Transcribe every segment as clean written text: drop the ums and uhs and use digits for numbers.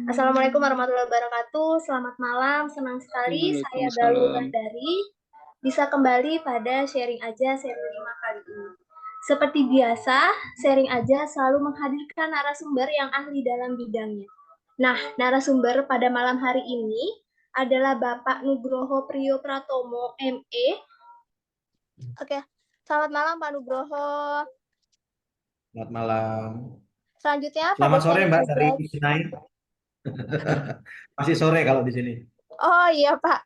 Assalamualaikum warahmatullahi wabarakatuh. Selamat malam, senang sekali saya Galuh Waalaikumsalam. dari bisa kembali pada sharing aja seri 5 kali ini. Seperti biasa, sharing aja selalu menghadirkan narasumber yang ahli dalam bidangnya. Nah, narasumber pada malam hari ini adalah Bapak Nugroho Priyo Pratomo, ME. Oke, selamat malam Pak Nugroho. Selamat malam. Selanjutnya pada Selamat sore sharing Mbak aja. dari Sinai. Masih sore kalau di sini. Oh iya Pak.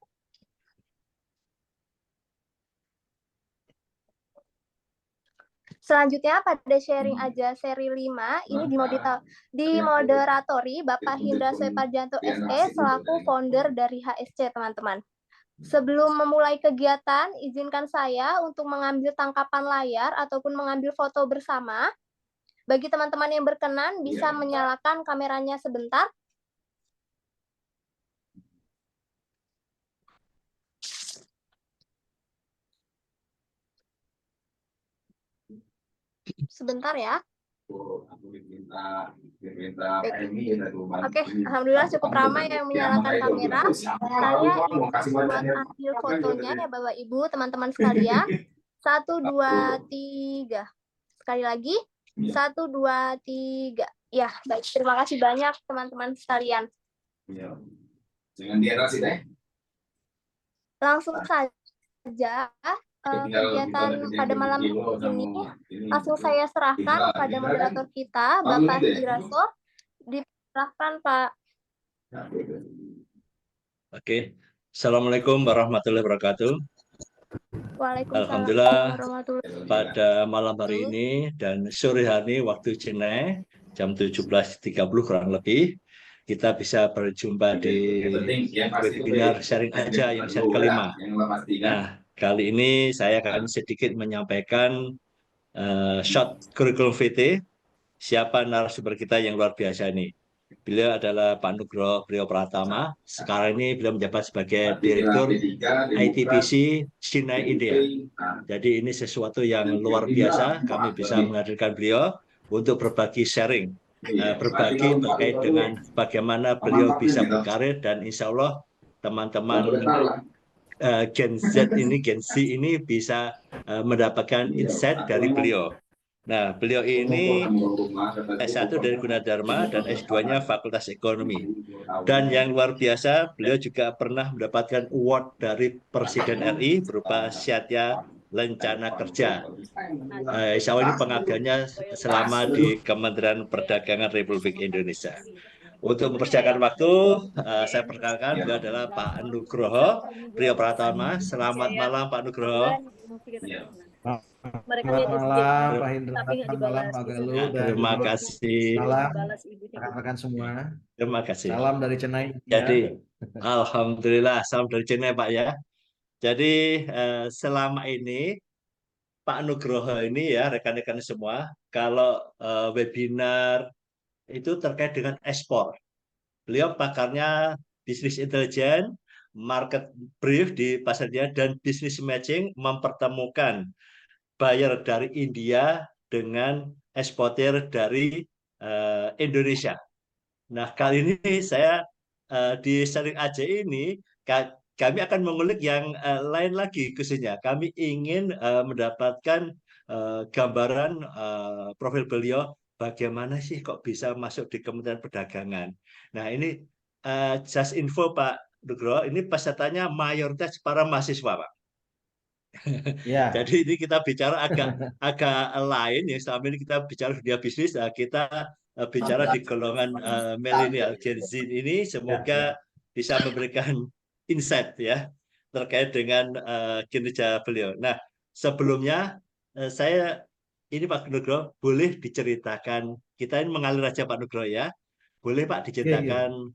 Selanjutnya pada sharing aja seri 5 ini dimoderatori Bapak Hindra Sweparjanto SE selaku founder dari HSC teman-teman. Sebelum memulai kegiatan, izinkan saya untuk mengambil tangkapan layar ataupun mengambil foto bersama. Bagi teman-teman yang berkenan bisa menyalakan kameranya sebentar. Sebentar ya. Oke, alhamdulillah cukup ramai yang menyalakan kamera. Saya buat ambil fotonya ya Bapak Ibu, teman-teman sekalian. 1, 2, 3. Sekali lagi. 1, 2, 3. Ya, baik. Terima kasih banyak teman-teman sekalian. Langsung saja kegiatan pada malam ini langsung saya serahkan pada moderator kita, Bapak Hidraso. Diserahkan, Pak. Oke. Assalamualaikum warahmatullahi wabarakatuh. Waalaikumsalam Alhamdulillah warahmatullahi wabarakatuh. pada malam hari ini dan sore hari waktu Cina jam 17.30 kurang lebih kita bisa berjumpa di webinar sharing aja yang seri kelima. Nah, kali ini saya akan sedikit menyampaikan short curriculum VT siapa narasumber kita yang luar biasa ini. Beliau adalah Pak Nugroho Priyo Pratama. Sekarang ini beliau menjabat sebagai Direktur ITPC China India. Jadi ini sesuatu yang luar biasa. Kami bisa menghadirkan beliau untuk berbagi sharing, berbagi terkait dengan bagaimana beliau bisa berkarir dan insya Allah teman-teman Gen Z ini bisa mendapatkan insight dari beliau. Nah, beliau ini S1 dari Gunadarma dan S2-nya Fakultas Ekonomi. Dan yang luar biasa, beliau juga pernah mendapatkan award dari Presiden RI berupa Syatya Lencana Kerja. Insya Allah ini pengabdiannya selama di Kementerian Perdagangan Republik Indonesia. Untuk mempersiapkan waktu, saya perkenalkan beliau adalah Pak Nugroho Priyo Pratama. Selamat malam Pak Nugroho. Selamat malam Pak Hindra, selamat malam Pak Galuh dan Terima kasih. salam rekan-rekan semua. Terima kasih. Salam dari Chennai. Jadi, alhamdulillah, salam dari Chennai Pak ya. Jadi selama ini Pak Nugroho ini ya rekan-rekan semua, kalau webinar itu terkait dengan ekspor. Beliau pakarnya bisnis intelijen, market brief di pasarnya dan bisnis matching mempertemukan buyer dari India dengan eksportir dari Indonesia. Nah, kali ini saya di sharing aja ini kami akan mengulik yang lain lagi khususnya. Kami ingin mendapatkan gambaran profil beliau bagaimana sih kok bisa masuk di Kementerian Perdagangan. Nah, ini just info Pak Nugroho, ini pesertanya mayoritas para mahasiswa, Pak. Ya. Jadi ini kita bicara agak lain ya. Selama ini kita bicara dunia bisnis, kita bicara di golongan milenial Gen Z ini. Semoga bisa memberikan insight ya terkait dengan kinerja beliau. Nah, sebelumnya saya ini Pak Nugroho boleh diceritakan, kita ini mengalir aja Pak Nugroho ya. Boleh Pak diceritakan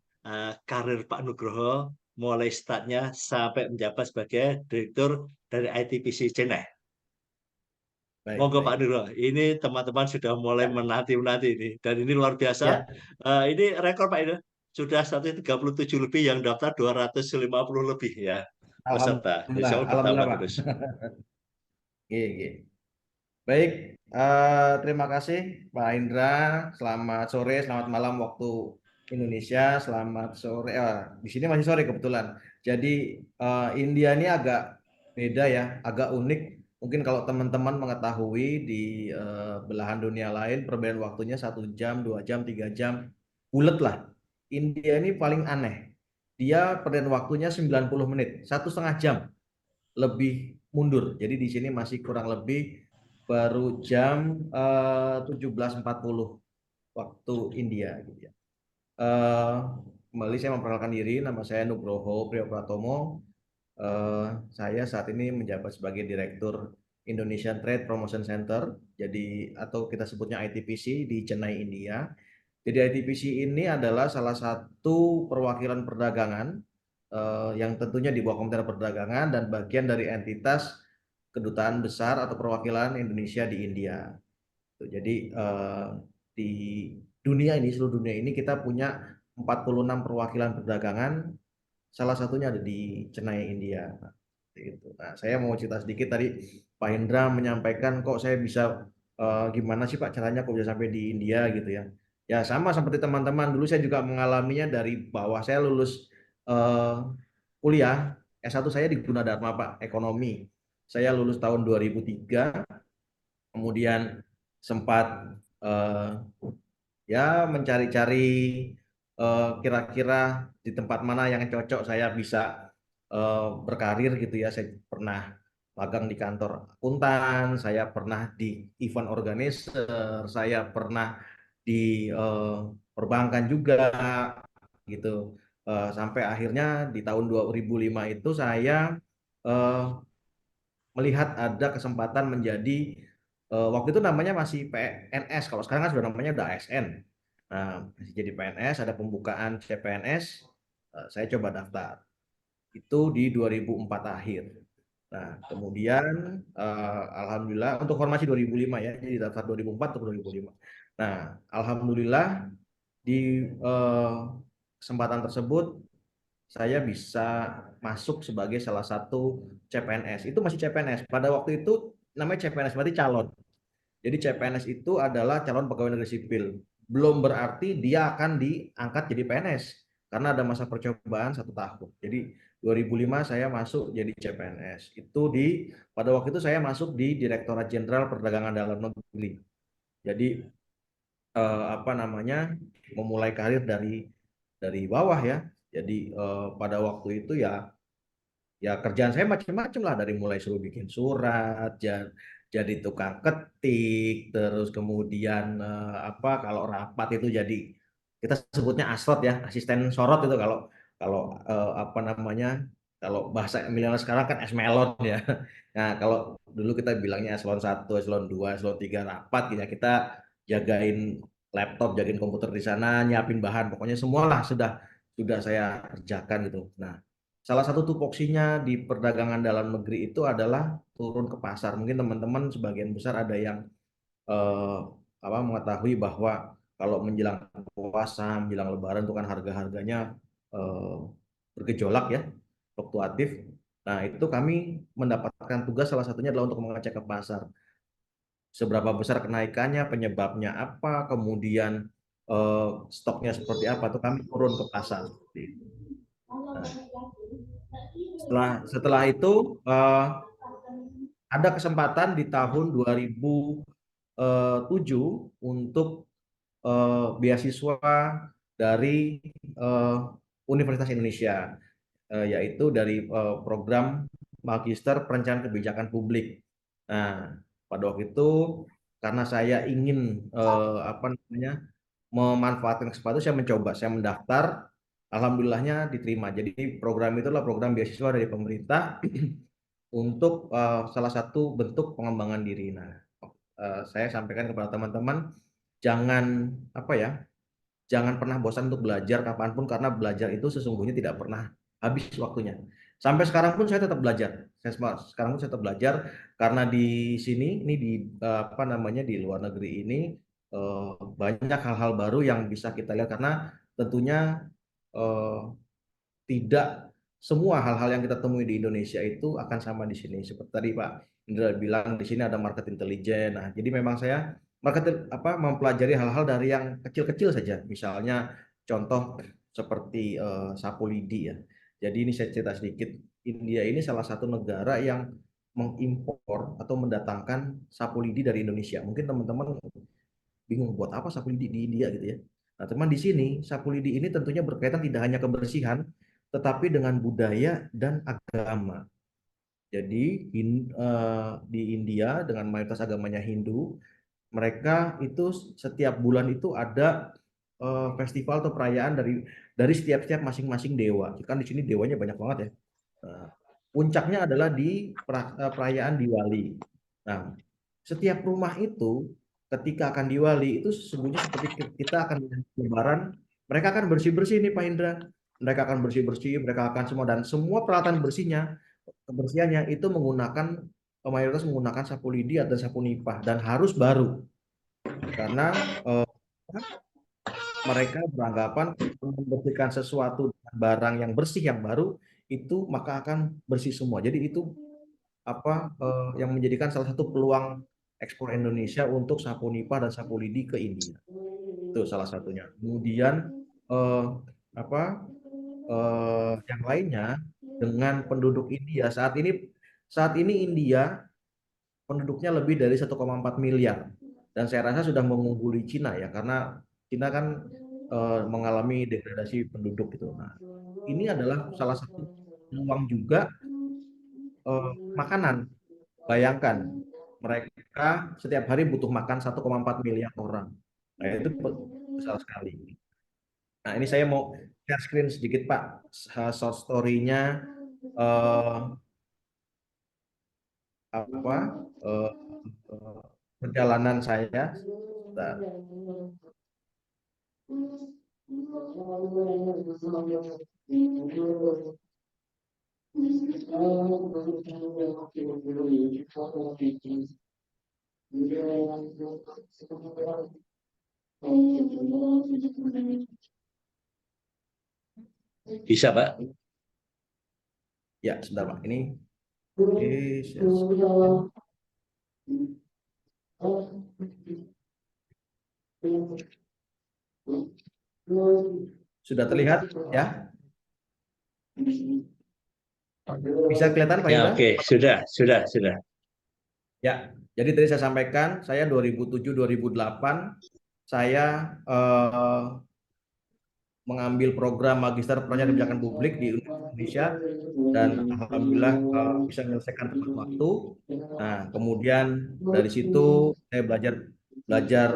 karir Pak Nugroho mulai startnya sampai menjabat sebagai Direktur dari ITPC Chennai. Monggo Pak Nugroho, ini teman-teman sudah mulai menanti-menanti ini. Dan ini luar biasa. Ini rekor Pak, ini sudah 137 lebih yang daftar 250 lebih ya peserta. Insya Allah bertambah terus. Baik, terima kasih Pak Indra. Selamat sore, selamat malam waktu Indonesia, selamat sore. Di sini masih sore kebetulan. Jadi India ini agak beda ya, agak unik. Mungkin kalau teman-teman mengetahui di belahan dunia lain perbedaan waktunya 1 jam, 2 jam, 3 jam, bulat lah. India ini paling aneh. Dia perbedaan waktunya 90 menit, 1,5 jam lebih mundur. Jadi di sini masih kurang lebih baru jam 17.40 waktu India gitu ya. Kembali saya memperkenalkan diri, nama saya Nugroho Priyopratomo. Saya saat ini menjabat sebagai Direktur Indonesian Trade Promotion Center, jadi atau kita sebutnya ITPC di Chennai, India. Jadi ITPC ini adalah salah satu perwakilan perdagangan yang tentunya di bawah Kementerian Perdagangan dan bagian dari entitas kedutaan besar atau perwakilan Indonesia di India. Jadi di dunia ini, seluruh dunia ini kita punya 46 perwakilan perdagangan, salah satunya ada di Chennai, India. Nah, saya mau cerita sedikit tadi Pak Hendra menyampaikan kok saya bisa gimana sih Pak caranya kok bisa sampai di India gitu ya. Ya sama seperti teman-teman, dulu saya juga mengalaminya dari bawah. Saya lulus kuliah S1 saya di Gunadarma Pak, ekonomi. Saya lulus tahun 2003, kemudian sempat eh, ya mencari-cari kira-kira di tempat mana yang cocok saya bisa berkarir gitu ya. Saya pernah magang di kantor akuntan, saya pernah di event organizer, saya pernah di perbankan juga gitu. Sampai akhirnya di tahun 2005 itu saya eh, melihat ada kesempatan menjadi waktu itu namanya masih PNS, kalau sekarang kan sudah namanya udah ASN. Nah, masih jadi PNS, ada pembukaan CPNS, saya coba daftar. Itu di 2004 akhir. Nah, kemudian alhamdulillah untuk formasi 2005 ya, jadi daftar 2004 atau 2005. Nah, alhamdulillah di kesempatan tersebut saya bisa masuk sebagai salah satu CPNS. Itu masih CPNS. Pada waktu itu namanya CPNS, berarti calon. Jadi CPNS itu adalah calon pegawai negeri sipil. Belum berarti dia akan diangkat jadi PNS. Karena ada masa percobaan 1 tahun. Jadi 2005 saya masuk jadi CPNS. Pada waktu itu saya masuk di Direktorat Jenderal Perdagangan Dalam Negeri. Jadi apa namanya, memulai karir dari bawah ya. Jadi pada waktu itu ya kerjaan saya macam-macam lah, dari mulai suruh bikin surat, jadi tukang ketik, terus kemudian apa kalau rapat itu jadi kita sebutnya asrot ya, asisten sorot itu kalau kalau apa namanya, kalau bahasa milenial sekarang kan esmelon ya. Nah, kalau dulu kita bilangnya eselon 1, eselon 2, eselon 3 rapat gitu ya, kita jagain laptop, jagain komputer di sana, nyiapin bahan, pokoknya semualah sudah saya kerjakan gitu. Nah, salah satu tupoksinya di perdagangan dalam negeri itu adalah turun ke pasar. Mungkin teman-teman sebagian besar ada yang eh, mengetahui bahwa kalau menjelang puasa, menjelang Lebaran itu kan harga-harganya eh, bergejolak ya, fluktuatif. Nah, itu kami mendapatkan tugas salah satunya adalah untuk mengecek ke pasar. Seberapa besar kenaikannya, penyebabnya apa, kemudian stoknya seperti apa, itu kami turun ke pasar. Nah, setelah itu ada kesempatan di tahun 2007 untuk beasiswa dari Universitas Indonesia, yaitu dari program Magister Perencanaan Kebijakan Publik. Nah, pada waktu itu karena saya ingin apa namanya, memanfaatkan kesempatan, saya mendaftar, alhamdulillahnya diterima. Jadi program itu adalah program beasiswa dari pemerintah untuk salah satu bentuk pengembangan diri. Nah, saya sampaikan kepada teman-teman, jangan apa ya, jangan pernah bosan untuk belajar kapanpun, karena belajar itu sesungguhnya tidak pernah habis waktunya. Sampai sekarang pun saya tetap belajar. Sekarang pun saya tetap belajar, karena di sini ini di apa namanya, di luar negeri ini banyak hal-hal baru yang bisa kita lihat, karena tentunya eh, tidak semua hal-hal yang kita temui di Indonesia itu akan sama di sini. Seperti tadi Pak Indra bilang, di sini ada market intelijen. Nah, jadi memang saya mempelajari hal-hal dari yang kecil-kecil saja. Misalnya contoh seperti sapu lidi ya. Jadi ini saya cerita sedikit. India ini salah satu negara yang mengimpor atau mendatangkan sapu lidi dari Indonesia. Mungkin teman-teman bingung buat apa sapu lidi di India gitu ya. Nah, teman di sini sapu lidi ini tentunya berkaitan tidak hanya kebersihan, tetapi dengan budaya dan agama. Jadi di India dengan mayoritas agamanya Hindu, mereka itu setiap bulan itu ada festival atau perayaan dari setiap masing-masing dewa. Kan di sini dewanya banyak banget ya. Nah, puncaknya adalah di perayaan Diwali. Nah, setiap rumah itu ketika akan Diwali itu sesungguhnya seperti kita akan Lebaran, mereka akan bersih-bersih nih Pak Indra. Mereka akan bersih-bersih, mereka akan semua dan semua peralatan bersihnya, kebersihannya itu menggunakan mayoritas menggunakan sapu lidi atau sapu nipah dan harus baru karena mereka beranggapan membersihkan sesuatu dengan barang yang bersih yang baru itu maka akan bersih semua. Jadi itu apa yang menjadikan salah satu peluang ekspor Indonesia untuk sapu nipah dan sapu lidi ke India. Itu salah satunya. Kemudian apa yang lainnya dengan penduduk India saat ini India penduduknya lebih dari 1,4 miliar dan saya rasa sudah mengungguli Cina ya karena Cina kan mengalami degradasi penduduk gitu. Nah, ini adalah salah satu peluang juga makanan. Bayangkan mereka setiap hari butuh makan 1,4 miliar orang. Nah, itu besar sekali. Nah, ini saya mau share screen sedikit Pak, short story-nya apa perjalanan saya. Bentar. Bisa, Pak? Ya, sebentar Pak. Ini share screen. Sudah terlihat ya? Bisa kelihatan Pak Ya, Indra? oke, sudah. Ya, jadi tadi saya sampaikan, saya 2007-2008 saya mengambil program Magister Perencanaan Kebijakan Publik di Indonesia dan alhamdulillah bisa menyelesaikan tepat waktu. Nah, kemudian dari situ saya belajar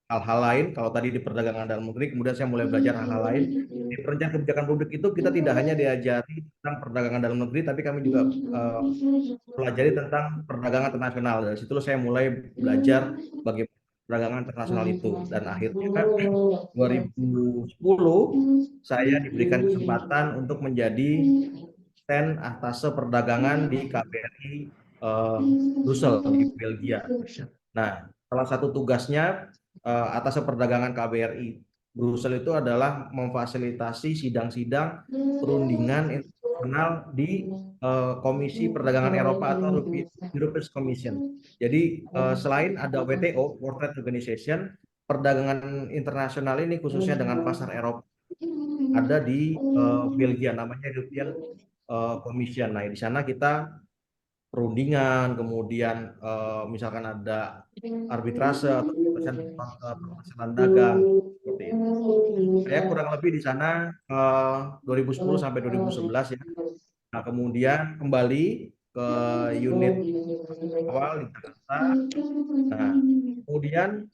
hal-hal lain. Kalau tadi di perdagangan dalam negeri, kemudian saya mulai belajar hal-hal lain. Di perencanaan kebijakan publik itu kita tidak hanya diajari tentang perdagangan dalam negeri, tapi kami juga pelajari tentang perdagangan internasional. Dari situ saya mulai belajar bagaimana perdagangan internasional itu dan akhirnya 2010 saya diberikan kesempatan untuk menjadi stand ahtase perdagangan di KBRI Brussels di Belgia. Nah, salah satu tugasnya atas perdagangan KBRI Brussels itu adalah memfasilitasi sidang-sidang perundingan internasional di Komisi Perdagangan Eropa atau European Commission. Jadi selain ada WTO, World Trade Organization, perdagangan internasional ini khususnya dengan pasar Eropa ada di Belgia namanya European Commission. Nah, di sana kita perundingan, kemudian misalkan ada arbitrase atau permasalahan dagang seperti itu. Saya kurang lebih di sana 2010 sampai 2011 ya. Nah, kemudian kembali ke unit awal di Jakarta. Nah, kemudian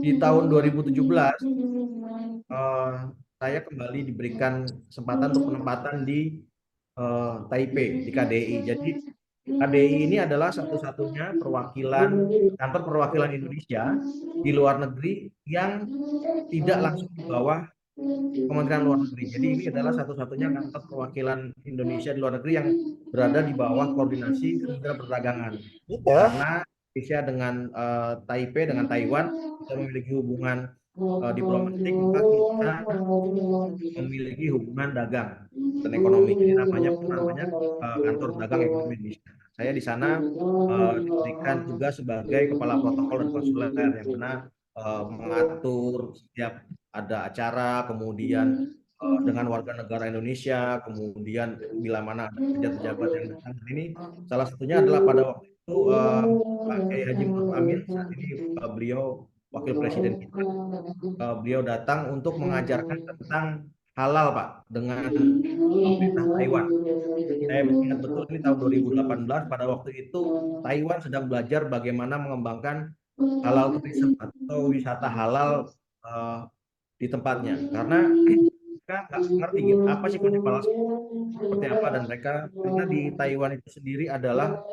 di tahun 2017 saya kembali diberikan kesempatan untuk penempatan di Taipei di KDI. Jadi KDI ini adalah satu-satunya kantor perwakilan Indonesia di luar negeri yang tidak langsung di bawah Kementerian Luar Negeri. Jadi ini adalah satu-satunya kantor perwakilan Indonesia di luar negeri yang berada di bawah koordinasi Kementerian Perdagangan. Karena Indonesia dengan Taipei dengan Taiwan kita memiliki hubungan diplomatik, maka kita memiliki hubungan dagang dan ekonomi. Jadi namanya kantor dagang ekonomi Indonesia. Saya di sana diberikan tugas sebagai kepala protokol dan konsuler yang mana mengatur setiap ada acara, kemudian dengan warga negara Indonesia, kemudian bila mana ada pejabat-pejabat yang datang. Ini salah satunya adalah pada waktu itu Pak Kiai Haji Ma'ruf Amin, saat ini beliau wakil presiden kita, beliau datang untuk mengajarkan tentang halal Pak dengan pemerintah Taiwan. Saya ingat betul ini tahun 2018, pada waktu itu Taiwan sedang belajar bagaimana mengembangkan halal tourism atau wisata halal eh, di tempatnya. Karena mereka nggak ngerti gitu, apa sih konsep halal seperti apa, dan mereka karena di Taiwan itu sendiri adalah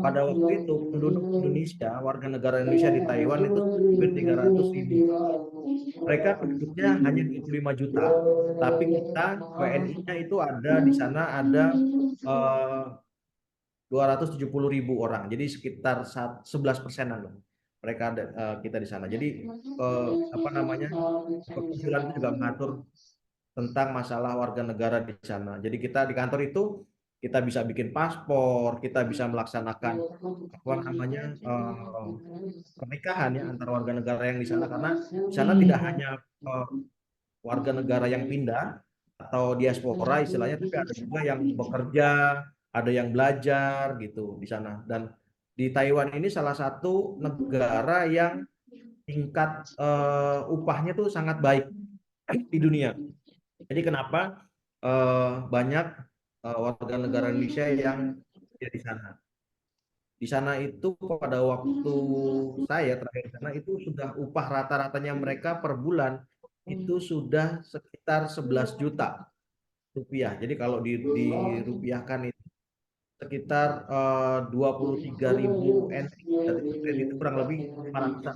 pada waktu itu penduduk Indonesia, warga negara Indonesia di Taiwan itu hampir 300.000. Mereka penduduknya hanya 25 juta, tapi kita WNI-nya itu ada di sana ada 270.000 orang, jadi sekitar 11%-an loh. Mereka ada, kita di sana. Jadi apa namanya, kekonsulan itu juga mengatur tentang masalah warga negara di sana. Jadi kita di kantor itu kita bisa bikin paspor, kita bisa melaksanakan apa namanya pernikahan ya antara warga negara yang di sana, karena di sana tidak hanya eh, warga negara yang pindah atau diaspora istilahnya, tapi ada juga yang bekerja, ada yang belajar gitu di sana. Dan di Taiwan ini salah satu negara yang tingkat upahnya tuh sangat baik di dunia. Jadi kenapa banyak warga negara Indonesia yang ada di sana. Di sana itu pada waktu saya terakhir di sana itu sudah upah rata-ratanya mereka per bulan itu sudah sekitar 11 juta rupiah. Jadi kalau dirupiahkan itu sekitar 23.000 NT. Dan itu kurang lebih 500-an.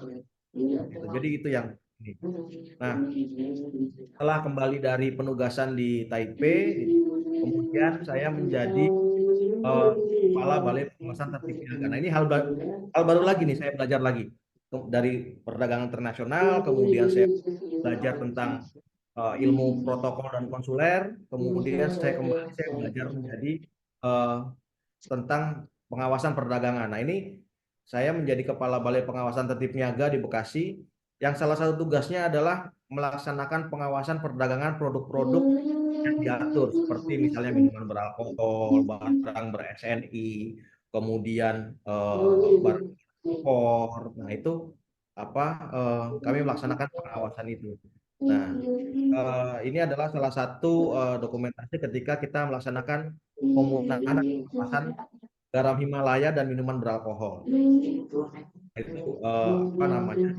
Gitu. Jadi itu yang ini. Nah, setelah kembali dari penugasan di Taipei, kemudian saya menjadi kepala Balai Pengawasan Tertib Niaga. Nah, ini hal baru lagi nih, saya belajar lagi dari perdagangan internasional, kemudian saya belajar tentang ilmu protokol dan konsuler, kemudian saya belajar menjadi tentang pengawasan perdagangan. Nah, ini saya menjadi kepala Balai Pengawasan Tertib Niaga di Bekasi, yang salah satu tugasnya adalah melaksanakan pengawasan perdagangan produk-produk yang diatur, seperti misalnya minuman beralkohol, barang ber-SNI, kemudian barang impor. Nah, itu apa kami melaksanakan pengawasan itu. Nah, ini adalah salah satu dokumentasi ketika kita melaksanakan pemusnahan dan pengawasan garam Himalaya dan minuman beralkohol. Itu apa namanya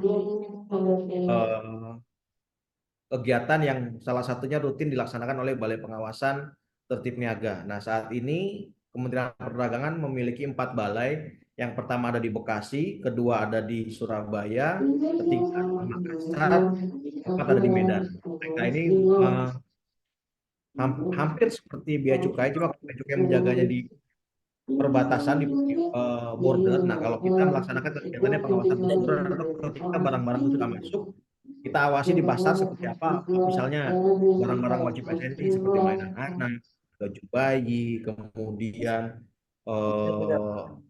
kegiatan yang salah satunya rutin dilaksanakan oleh Balai Pengawasan Tertib Niaga. Nah, saat ini Kementerian Perdagangan memiliki 4 balai. Yang pertama ada di Bekasi, kedua ada di Surabaya, ketiga di Makassar, keempat ada di Medan. Mereka ini hampir seperti bea cukai, cuma bea cukai menjaganya di perbatasan di border. Nah, kalau kita melaksanakan kegiatannya pengawasan border atau ketika barang-barang itu sudah masuk, kita awasi di pasar seperti apa, misalnya barang-barang wajib SNI seperti mainan anak, baju bayi, kemudian apa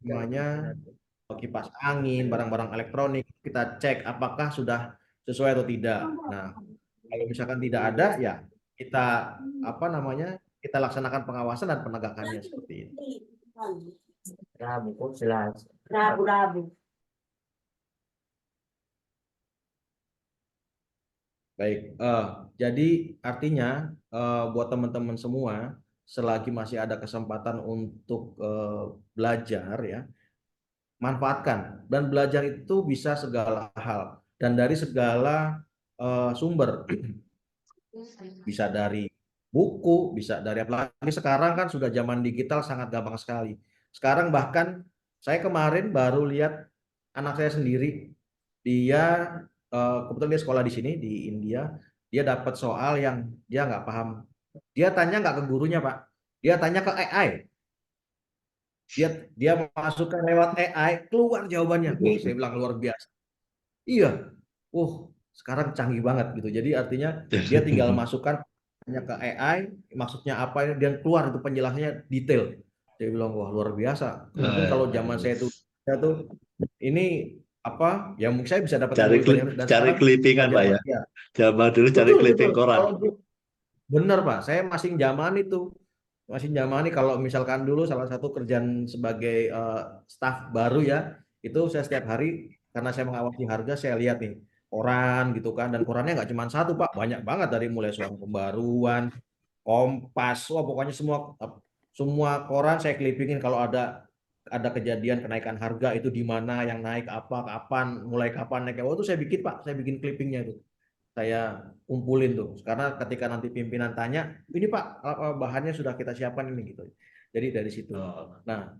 namanya kipas angin, barang-barang elektronik, kita cek apakah sudah sesuai atau tidak. Nah, kalau misalkan tidak ada, ya kita apa namanya kita laksanakan pengawasan dan penegakannya seperti itu. Rabu kok jelas. Rabu. Baik, jadi artinya buat teman-teman semua, selagi masih ada kesempatan untuk belajar ya, manfaatkan. Dan belajar itu bisa segala hal dan dari segala sumber. Bisa dari buku, bisa dari apalagi sekarang kan sudah zaman digital sangat gampang sekali. Sekarang bahkan saya kemarin baru lihat anak saya sendiri, dia kebetulan dia sekolah di sini di India, dia dapat soal yang dia nggak paham. Dia tanya nggak ke gurunya Pak, dia tanya ke AI. Dia masukkan lewat AI, keluar jawabannya. Wih, saya bilang luar biasa. Iya, sekarang canggih banget gitu. Jadi artinya dia tinggal masukkan hanya ke AI, maksudnya apa ini, dia keluar itu penjelasannya detail. Saya bilang wah luar biasa. Mungkin kalau zaman saya tuh ini apa ya mungkin saya bisa dapat Cari ilmu lebih banyak dan cari sekarang clippingan belajar Pak ya. ya Zaman dulu cari betul betul clipping koran. kalau benar Pak saya masih zaman itu masih zaman ini kalau misalkan dulu salah satu kerjaan sebagai staf baru ya itu saya setiap hari karena saya mengawasi harga saya lihat nih koran gitu kan dan korannya nggak cuma satu Pak banyak banget dari mulai Suara Pembaruan Kompas wah pokoknya semua semua koran saya clippingin kalau ada kejadian kenaikan harga itu di mana yang naik apa kapan mulai kapan naik oh itu saya bikin Pak saya bikin clippingnya itu saya kumpulin tuh karena ketika nanti pimpinan tanya ini Pak bahannya sudah kita siapkan ini gitu jadi dari situ Oh, nah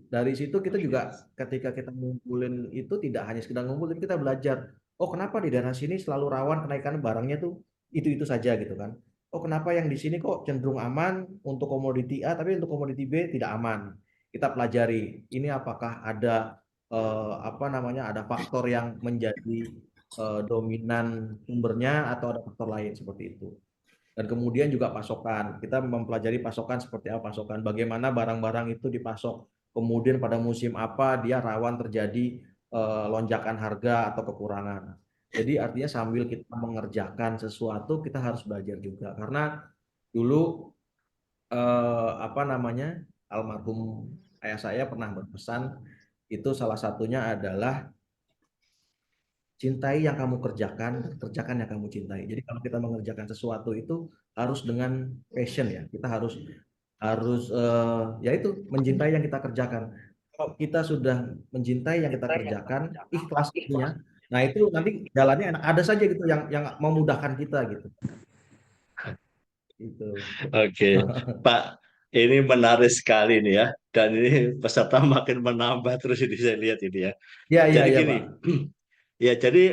dari situ kita juga ketika kita ngumpulin itu tidak hanya sekedar ngumpulin kita belajar oh kenapa di daerah sini selalu rawan kenaikan barangnya tuh itu saja gitu kan oh kenapa yang di sini kok cenderung aman untuk komoditi A tapi untuk komoditi B tidak aman kita pelajari ini apakah ada apa namanya ada faktor yang menjadi dominan sumbernya atau ada faktor lain seperti itu. Dan kemudian juga pasokan. Kita mempelajari pasokan seperti apa pasokan, bagaimana barang-barang itu dipasok. Kemudian pada musim apa dia rawan terjadi lonjakan harga atau kekurangan. Jadi artinya sambil kita mengerjakan sesuatu kita harus belajar juga karena dulu apa namanya almarhum ayah saya pernah berpesan itu salah satunya adalah cintai yang kamu kerjakan, kerjakan yang kamu cintai. Jadi kalau kita mengerjakan sesuatu itu harus dengan passion ya. Kita harus ya itu mencintai yang kita kerjakan. Kalau kita sudah mencintai yang kita kerjakan, ikhlas itunya. Nah, itu nanti jalannya enak. Ada saja gitu yang memudahkan kita gitu. Itu. Oke, Pak, ini menarik sekali nih ya. Dan ini peserta makin menambah terus ini saya lihat ini ya. Ya, iya, Jadi iya, gini, Pak. ya jadi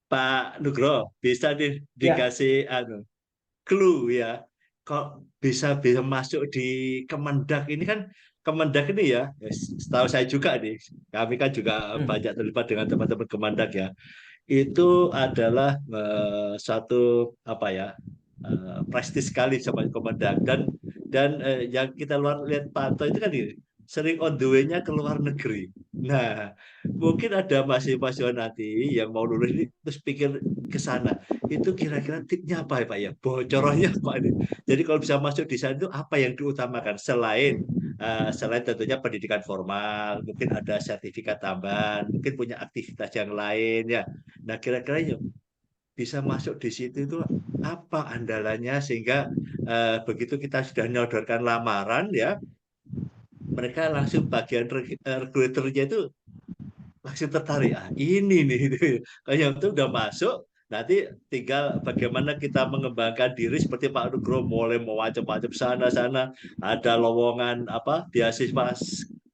Pak Nugroho bisa Ya. dikasih clue ya. Kok bisa bisa masuk di Kemendak ini kan Kemendak ini ya, setahu saya juga nih, kami kan juga Hmm. banyak terlibat dengan teman-teman Kemendak ya. Itu adalah satu apa ya prestis sekali sama Kemendak dan yang kita lihat pantau itu kan ini, sering on the way-nya ke luar negeri. Nah, mungkin ada mahasiswa nanti yang mau lulus ini terus pikir ke sana. Itu kira-kira tipnya apa ya Pak ya? Bocorannya apa ini? Jadi kalau bisa masuk di sana itu apa yang diutamakan selain tentunya pendidikan formal, mungkin ada sertifikat tambahan, mungkin punya aktivitas yang lain ya. Nah, kira-kira bisa masuk di situ itu apa andalannya sehingga begitu kita sudah nyodorkan lamaran ya mereka langsung bagian recruiternya itu langsung tertarik ini nih gitu. Kayak itu udah masuk nanti tinggal bagaimana kita mengembangkan diri seperti Pak Nugro mulai mau macam-macam sana-sana ada lowongan apa beasiswa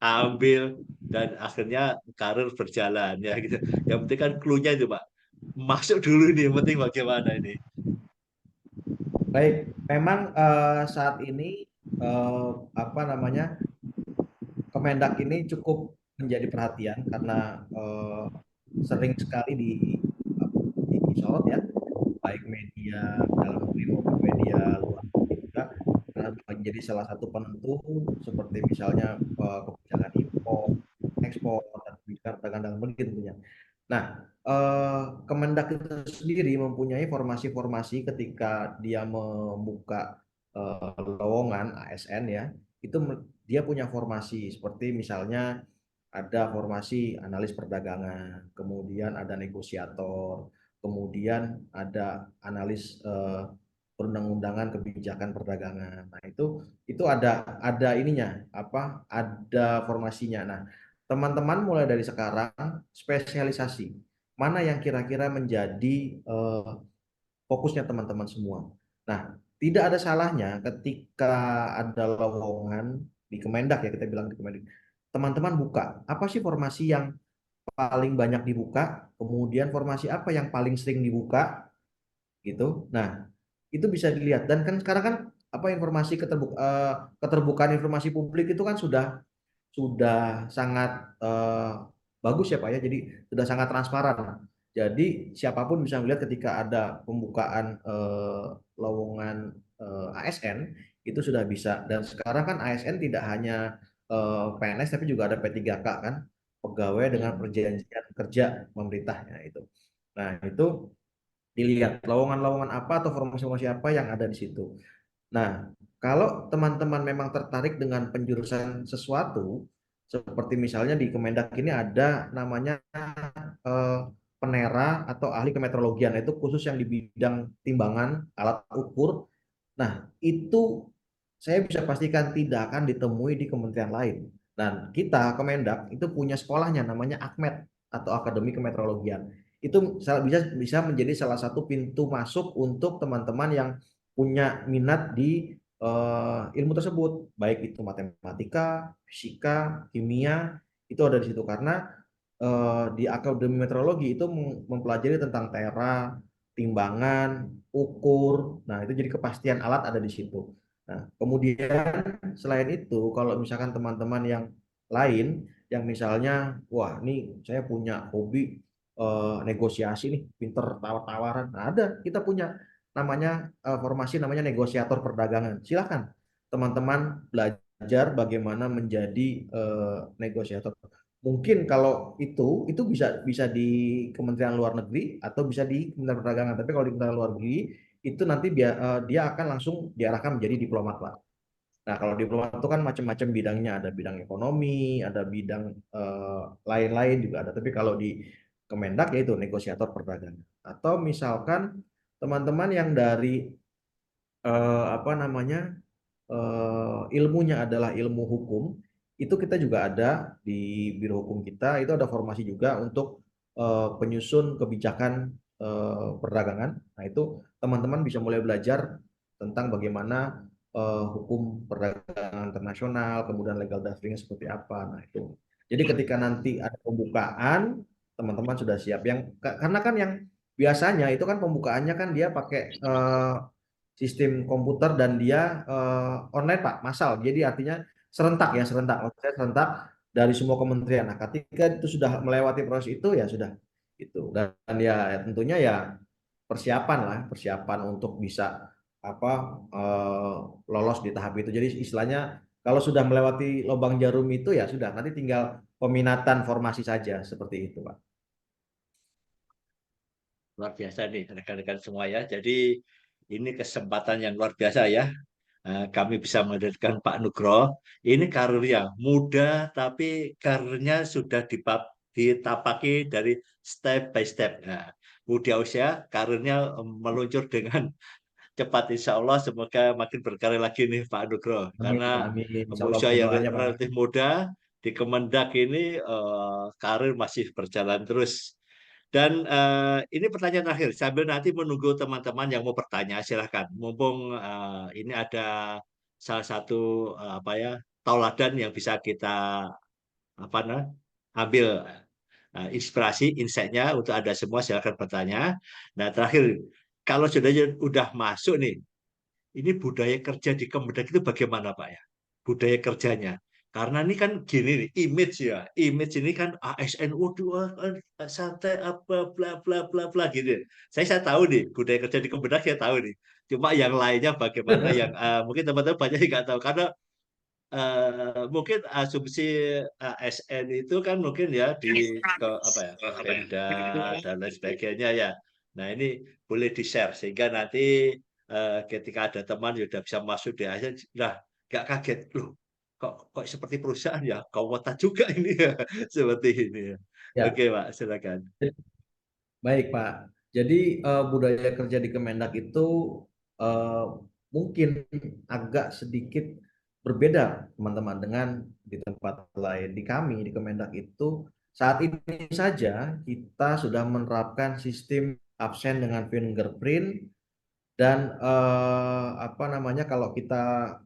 ambil dan akhirnya karir berjalan ya gitu. Yang penting kan clue-nya itu Pak masuk dulu nih yang penting bagaimana ini. Baik, memang saat ini apa namanya Kemendak ini cukup menjadi perhatian karena sering sekali disorot ya, baik media dalam negeri maupun media luar negeri juga karena menjadi salah satu penentu seperti misalnya kebijakan impor, ekspor, dan kebijakan perdagangan dalam negeri tentunya. Nah, Kemendak itu sendiri mempunyai formasi-formasi ketika dia membuka lowongan ASN ya, itu dia punya formasi seperti misalnya ada formasi analis perdagangan, kemudian ada negosiator, kemudian ada analis perundang-undangan kebijakan perdagangan. Nah, itu ada ininya, apa? Ada formasinya. Nah, teman-teman mulai dari sekarang spesialisasi. Mana yang kira-kira menjadi fokusnya teman-teman semua. Nah, tidak ada salahnya ketika ada lowongan di Kemendak ya kita bilang di Kemendak. Teman-teman buka, apa sih formasi yang paling banyak dibuka, kemudian formasi apa yang paling sering dibuka gitu. Nah, itu bisa dilihat dan kan sekarang kan apa informasi keterbukaan informasi publik itu kan sudah sangat bagus ya Pak ya. Jadi sudah sangat transparan. Jadi siapapun bisa melihat ketika ada pembukaan lowongan ASN itu sudah bisa. Dan sekarang kan ASN tidak hanya PNS tapi juga ada P3K kan. pegawai dengan perjanjian kerja pemerintahnya itu. Nah, itu dilihat lowongan-lowongan apa atau formasi-formasi apa yang ada di situ. Nah, kalau teman-teman memang tertarik dengan penjurusan sesuatu, seperti misalnya di Kemendak ini ada namanya eh, penera atau ahli kemetrologian, itu khusus yang di bidang timbangan, alat ukur. Nah, itu saya bisa pastikan tidak akan ditemui di kementerian lain. Dan kita Kemendak itu punya sekolahnya namanya AKMET atau Akademi Kemetrologian. Itu bisa menjadi salah satu pintu masuk untuk teman-teman yang punya minat di ilmu tersebut, baik itu matematika, fisika, kimia, itu ada di situ karena di akademi meteorologi itu mempelajari tentang tera, timbangan, ukur. Nah, itu jadi kepastian alat ada di situ. Nah, kemudian selain itu, kalau misalkan teman-teman yang lain, yang misalnya, wah, ini saya punya hobi negosiasi nih, pinter tawar-tawaran. Nah, ada, kita punya namanya formasi namanya negosiator perdagangan. Silakan teman-teman belajar bagaimana menjadi negosiator. Mungkin kalau itu bisa bisa di Kementerian Luar Negeri atau bisa di Kementerian Perdagangan. Tapi kalau di Kementerian Luar Negeri itu nanti dia akan langsung diarahkan menjadi diplomat, Pak. Nah, kalau diplomat itu kan macam-macam bidangnya, ada bidang ekonomi, ada bidang lain-lain juga ada. Tapi kalau di Kemendak yaitu negosiator perdagangan. Atau misalkan teman-teman yang dari apa namanya ilmunya adalah ilmu hukum, itu kita juga ada di Biro Hukum kita, itu ada formasi juga untuk penyusun kebijakan perdagangan. Nah, itu teman-teman bisa mulai belajar tentang bagaimana hukum perdagangan internasional, kemudian legal draftingnya seperti apa. Nah, itu. Jadi ketika nanti ada pembukaan, teman-teman sudah siap. Karena kan yang biasanya itu kan pembukaannya kan dia pakai sistem komputer dan dia online, Pak, massal. Jadi artinya serentak ya, serentak. Maksudnya serentak dari semua kementerian. Nah, ketika itu sudah melewati proses itu ya sudah itu. Dan ya tentunya ya persiapan lah, persiapan untuk bisa apa lolos di tahap itu. Jadi istilahnya kalau sudah melewati lubang jarum itu ya sudah, nanti tinggal peminatan formasi saja seperti itu, Pak. Luar biasa nih rekan-rekan semua ya. Jadi ini kesempatan yang luar biasa ya. Kami bisa menghadirkan Pak Nugroho. Ini karirnya muda, tapi karirnya sudah ditapaki dari step by step. Nah, muda usia, karirnya meluncur dengan cepat. Insya Allah semoga makin berkarir lagi nih Pak Nugroho. Amin, Karena amin. Insya Allah usia mohon yang doanya, Pak. relatif muda di Kemendak ini karir masih berjalan terus. Dan ini pertanyaan terakhir, sambil nanti menunggu teman-teman yang mau bertanya, silahkan. Mumpung ini ada salah satu apa ya tauladan yang bisa kita apa nah, ambil inspirasi, insight-nya untuk Anda semua, silahkan bertanya. Nah, terakhir, kalau sudah masuk nih, ini budaya kerja di Kemendak itu bagaimana, Pak ya? Budaya kerjanya. Karena ini kan gini nih, image ya. Image ini kan ASN, waduh, santai apa bla bla bla bla gitu. Saya tahu nih, budaya kerja di Kemendak saya tahu nih. Cuma yang lainnya bagaimana yang mungkin teman-teman banyak yang nggak tahu karena mungkin asumsi ASN itu kan mungkin ya ke apa ya ke Pemda dan lain sebagainya ya. Nah ini boleh di share sehingga nanti ketika ada teman ya udah bisa masuk di ASN, nah nggak kaget loh kok seperti perusahaan ya kawata juga ini ya seperti ini ya. Ya, Oke Pak silakan. baik, Pak. Jadi budaya kerja di Kemendak itu eh, mungkin agak sedikit berbeda, teman-teman, dengan di tempat lain. Di kami di Kemendak itu saat ini saja kita sudah menerapkan sistem absen dengan fingerprint dan apa namanya kalau kita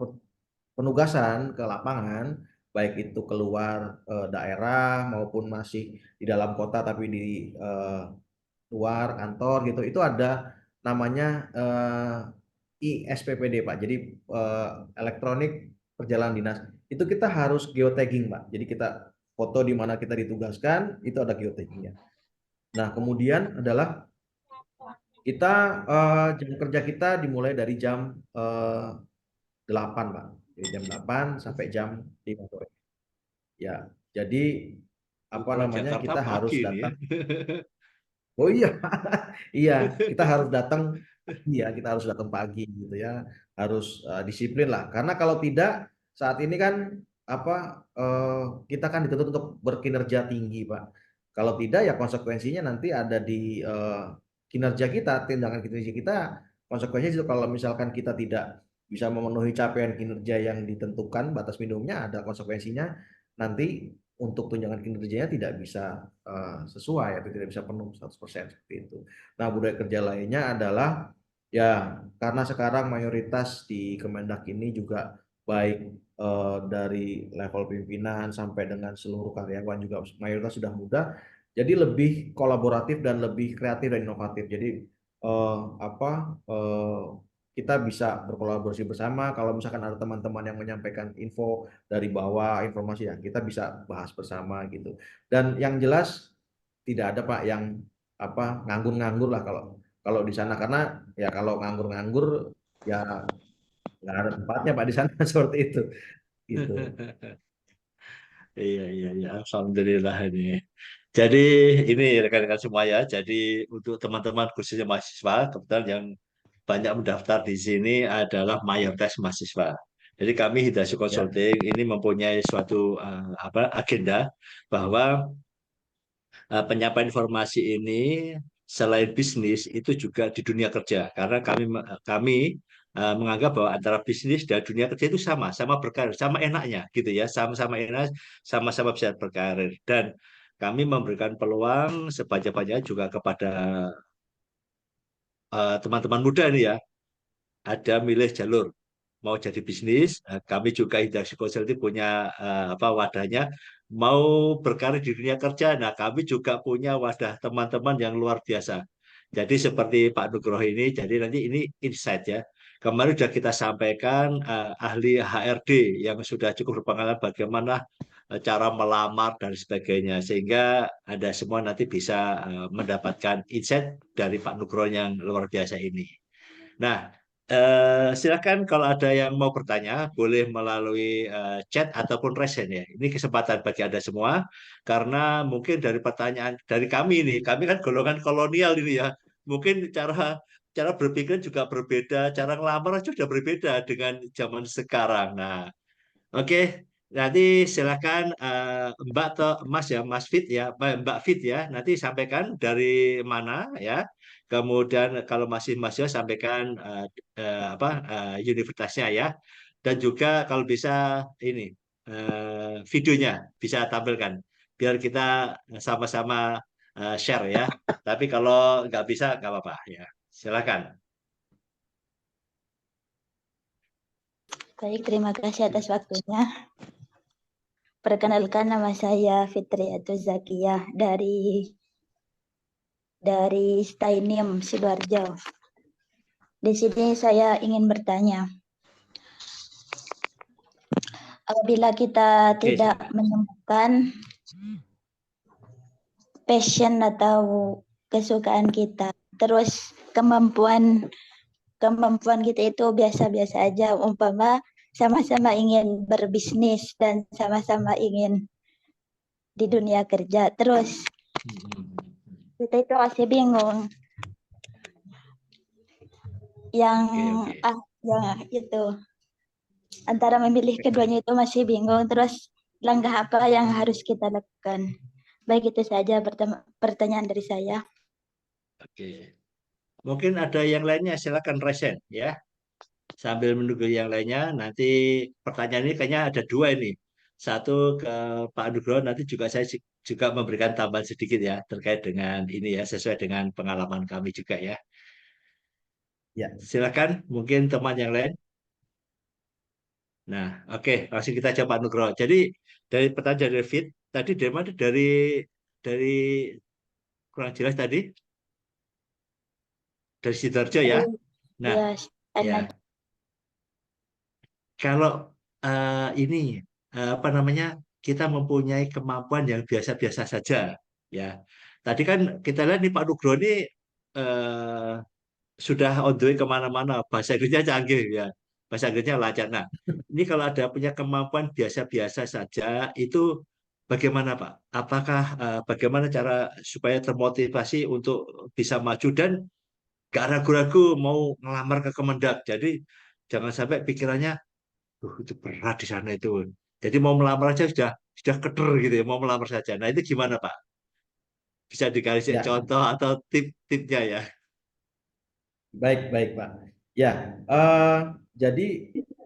penugasan ke lapangan, baik itu keluar daerah maupun masih di dalam kota tapi di luar kantor gitu, itu ada namanya ISPPD, Pak. Jadi elektronik perjalanan dinas. Itu kita harus geotagging, Pak. Jadi kita foto di mana kita ditugaskan, itu ada geotaggingnya. Nah, kemudian adalah kita jam kerja kita dimulai dari jam 8, Pak. Dari jam 8 sampai jam 5 sore. Ya, jadi apa Kalau namanya, Jakarta kita harus pagi ini ya. datang. Oh iya, iya, kita harus datang. Iya, kita harus datang pagi gitu ya. Harus disiplin lah. Karena kalau tidak, saat ini kan apa kita kan dituntut untuk berkinerja tinggi, Pak. Kalau tidak ya konsekuensinya nanti ada di kinerja kita, tindakan kinerja kita. Konsekuensinya itu kalau misalkan kita tidak bisa memenuhi capaian kinerja yang ditentukan, batas minimumnya ada konsekuensinya nanti untuk tunjangan kinerjanya tidak bisa sesuai atau tidak bisa penuh 100% seperti itu. Nah, budaya kerja lainnya adalah ya, karena sekarang mayoritas di Kemendak ini juga baik dari level pimpinan sampai dengan seluruh karyawan juga mayoritas sudah muda, jadi lebih kolaboratif dan lebih kreatif dan inovatif. Jadi apa kita bisa berkolaborasi bersama. Kalau misalkan ada teman-teman yang menyampaikan info dari bawah, informasi ya kita bisa bahas bersama gitu. Dan yang jelas tidak ada Pak yang apa nganggur-nganggur lah kalau kalau di sana, karena ya kalau nganggur-nganggur ya nggak ada tempatnya Pak di sana seperti itu gitu. Iya, iya, iya. Alhamdulillah ini. Jadi ini rekan-rekan semua ya. Jadi untuk teman-teman khususnya mahasiswa, kebetulan yang banyak mendaftar di sini adalah mayoritas mahasiswa. Jadi kami Hidayah Ya, Consulting ini mempunyai suatu apa agenda bahwa penyampaian informasi ini selain bisnis itu juga di dunia kerja. Karena kami menganggap bahwa antara bisnis dan dunia kerja itu sama, sama berkarir, sama enaknya gitu ya, sama-sama enak, sama-sama bisa berkarir. Dan kami memberikan peluang sebanyak-banyaknya juga kepada teman-teman muda ini ya, ada milih jalur mau jadi bisnis, kami juga Hidayah Consulting punya apa wadahnya mau berkarir di dunia kerja. Nah, kami juga punya wadah teman-teman yang luar biasa. Jadi seperti Pak Nugroho ini, jadi nanti ini insight ya. Kemarin sudah kita sampaikan ahli HRD yang sudah cukup berpengalaman bagaimana cara melamar dan sebagainya, sehingga Anda semua nanti bisa mendapatkan insight dari Pak Nugroho yang luar biasa ini. Nah, silakan kalau ada yang mau bertanya, boleh melalui chat ataupun resen ya. Ini kesempatan bagi Anda semua, karena mungkin dari pertanyaan dari kami ini, kami kan golongan kolonial ini ya. Mungkin cara cara berpikir juga berbeda, cara ngelamar aja sudah berbeda dengan zaman sekarang. Nah, oke, nanti silakan Mbak atau Mas ya, Mas Fit ya, Mbak Fit ya, nanti sampaikan dari mana ya. Kemudian kalau masih mahasiswa sampaikan apa universitasnya ya. Dan juga kalau bisa ini videonya bisa tampilkan biar kita sama-sama share ya. Tapi kalau nggak bisa nggak apa-apa ya. Silakan. Baik, terima kasih atas waktunya. Perkenalkan, nama saya Fitriatus Zakiyah dari Stainium Sidoarjo. Di sini saya ingin bertanya, apabila kita Oke, tidak silakan. menemukan passion atau kesukaan kita, terus kemampuan kita itu biasa-biasa aja, umpama sama-sama ingin berbisnis dan sama-sama ingin di dunia kerja, terus kita itu masih bingung yang Oke. yang itu antara memilih keduanya itu masih bingung, terus langkah apa yang harus kita lakukan. Baik, itu saja pertanyaan dari saya. Oke. Mungkin ada yang lainnya, silakan resen ya. Sambil menunggu yang lainnya, nanti pertanyaan ini kayaknya ada dua ini. Satu ke Pak Nugroho, nanti juga saya juga memberikan tambahan sedikit ya terkait dengan ini ya, sesuai dengan pengalaman kami juga ya. ya. Silakan, mungkin teman yang lain. Nah, oke, langsung kita coba Pak Nugroho. Jadi dari pertanyaan dari David, tadi dari mana? Dari kurang jelas tadi, dari Sidoarjo ya. Nah, Ya, ya. Kalau ini apa namanya kita mempunyai kemampuan yang biasa-biasa saja, ya. Tadi kan kita lihat nih Pak Nugroho ini eh, sudah on the way kemana-mana, bahasa Inggrisnya canggih ya, bahasa Inggrisnya lancar. Nah, ini kalau ada punya kemampuan biasa-biasa saja, itu bagaimana Pak? Apakah bagaimana cara supaya termotivasi untuk bisa maju dan gak ragu-ragu mau ngelamar ke Kemendak. Jadi jangan sampai pikirannya, itu berat di sana itu. Jadi mau melamar aja sudah keder gitu ya, mau melamar saja. Nah itu gimana Pak? Bisa dikasih Ya, contoh atau tip-tipnya ya? baik, baik, Pak. Ya, eh, jadi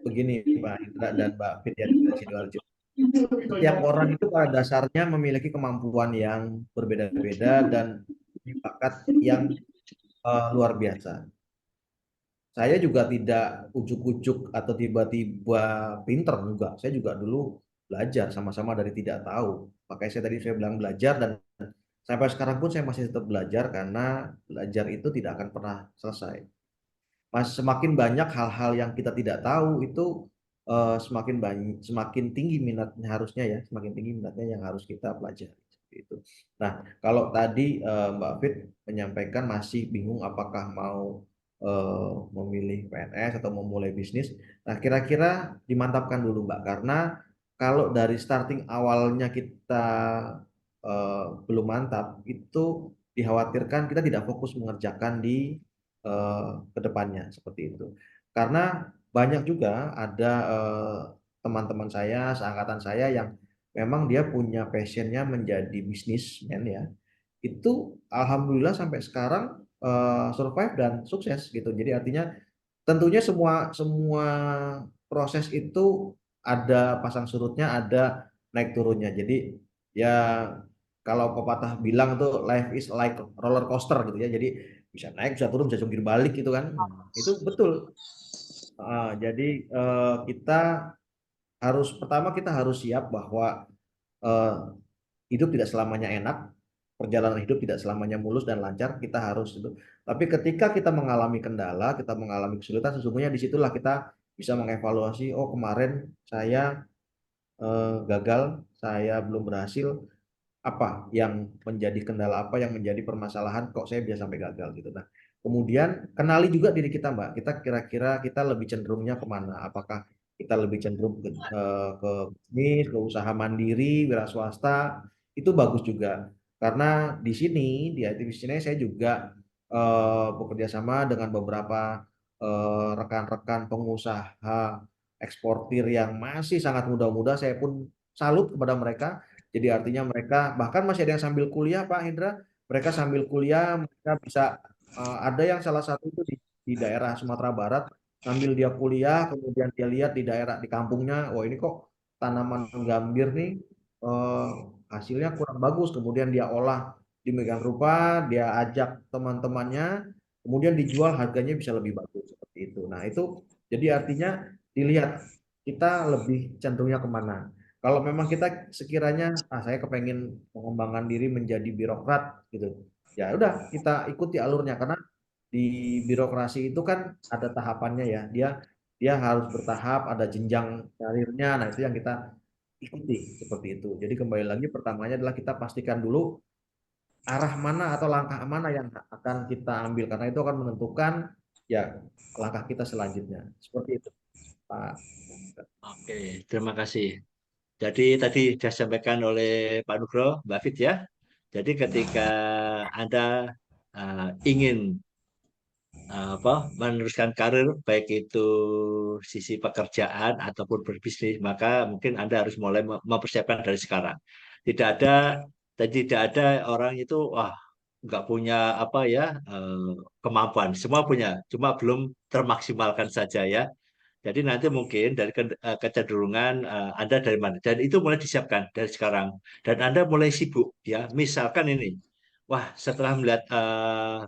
begini Pak Indra dan Mbak Fit ya dari Sidoarjo. Setiap orang itu pada dasarnya memiliki kemampuan yang berbeda-beda dan bakat yang luar biasa. Saya juga tidak ujuk-ujuk atau tiba-tiba pinter juga. Saya juga dulu belajar sama-sama dari tidak tahu. Makanya saya bilang belajar dan sampai sekarang pun saya masih tetap belajar karena belajar itu tidak akan pernah selesai. Semakin banyak hal-hal yang kita tidak tahu itu semakin banyak, semakin tinggi minatnya harusnya ya, semakin tinggi minatnya yang harus kita pelajari. Seperti itu. Nah, kalau tadi Mbak Fit menyampaikan masih bingung apakah mau memilih PNS atau memulai bisnis. Nah, kira-kira dimantapkan dulu Mbak, karena kalau dari starting awalnya kita belum mantap, itu dikhawatirkan kita tidak fokus mengerjakan di ke depannya seperti itu. Karena banyak juga ada teman-teman saya, seangkatan saya yang memang dia punya passionnya menjadi bisnismen ya. Itu alhamdulillah sampai sekarang survive dan sukses gitu. Jadi artinya tentunya semua semua proses itu ada pasang surutnya, ada naik turunnya. Jadi ya kalau pepatah bilang tuh life is like roller coaster gitu ya. Jadi bisa naik, bisa turun, bisa jungkir balik gitu kan. Itu betul. Jadi kita harus pertama kita harus siap bahwa eh, hidup tidak selamanya enak, perjalanan hidup tidak selamanya mulus dan lancar, kita harus itu. Tapi ketika kita mengalami kendala, kita mengalami kesulitan, sesungguhnya disitulah kita bisa mengevaluasi, oh kemarin saya gagal, saya belum berhasil, apa yang menjadi kendala, apa yang menjadi permasalahan, kok saya bisa sampai gagal gitu. Nah, kemudian kenali juga diri kita, Mbak. Kita kira-kira kita lebih cenderungnya kemana? Apakah kita lebih cenderung ke bisnis, ke usaha mandiri, wira swasta, itu bagus juga. Karena di sini, di IT Business ini saya juga bekerja sama dengan beberapa rekan-rekan pengusaha eksportir yang masih sangat muda-muda. Saya pun salut kepada mereka. Jadi artinya mereka bahkan masih ada yang sambil kuliah Pak Hendra. Mereka sambil kuliah, mereka bisa ada yang salah satu itu di daerah Sumatera Barat sambil dia kuliah, kemudian dia lihat di daerah di kampungnya, oh ini kok tanaman gambir nih eh, hasilnya kurang bagus. Kemudian dia olah demikian rupa, dia ajak teman-temannya, kemudian dijual harganya bisa lebih bagus seperti itu. Nah itu jadi artinya dilihat kita lebih cenderungnya kemana. Kalau memang kita sekiranya, saya kepengen mengembangkan diri menjadi birokrat gitu, ya udah kita ikuti alurnya karena di birokrasi itu kan ada tahapannya ya. Dia harus bertahap, ada jenjang karirnya. Nah itu yang kita ikuti seperti itu. Jadi kembali lagi pertamanya adalah kita pastikan dulu arah mana atau langkah mana yang akan kita ambil karena itu akan menentukan ya langkah kita selanjutnya. Seperti itu, Pak. Oke, terima kasih. Jadi tadi sudah disampaikan oleh Pak Nugroho, Mbak Fit ya. Jadi ketika Anda ingin apa meneruskan karir baik itu sisi pekerjaan ataupun berbisnis, maka mungkin Anda harus mulai mempersiapkan dari sekarang. Tidak ada orang itu wah nggak punya apa ya kemampuan. Semua punya, cuma belum termaksimalkan saja ya. Jadi nanti mungkin dari kecenderungan Anda dari mana. Dan itu mulai disiapkan dari sekarang. Dan Anda mulai sibuk ya. Misalkan ini, wah setelah melihat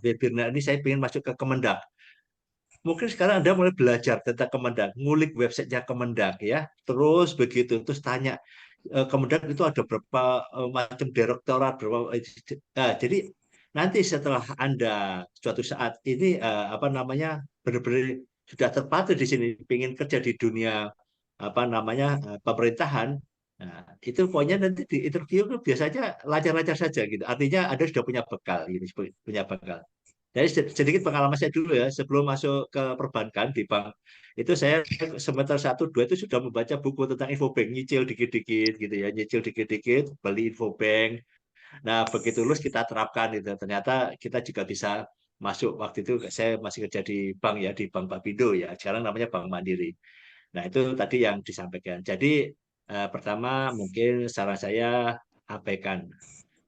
webinar ini saya ingin masuk ke Kemendak. Mungkin sekarang Anda mulai belajar tentang Kemendak, ngulik websitenya Kemendak ya. Terus begitu, terus tanya Kemendak itu ada berapa macam direktorat, berapa. Jadi nanti setelah Anda suatu saat ini apa namanya benar-benar sudah terpatri di sini, ingin kerja di dunia apa namanya pemerintahan, nah, itu pokoknya nanti di interview itu biasanya lancar-lancar saja gitu. Artinya Anda sudah punya bekal, gitu, punya bekal. Jadi sedikit pengalaman saya dulu ya, sebelum masuk ke perbankan di bank, itu saya semester 1, 2 itu sudah membaca buku tentang infobank, nyicil dikit-dikit gitu ya, nyicil dikit-dikit, beli infobank. Nah, begitu lulus kita terapkan itu. Ternyata kita juga bisa masuk waktu itu saya masih kerja di bank ya, di Bank Bapindo ya. Sekarang namanya Bank Mandiri. Nah, itu tadi yang disampaikan. Jadi pertama mungkin saran saya abaikan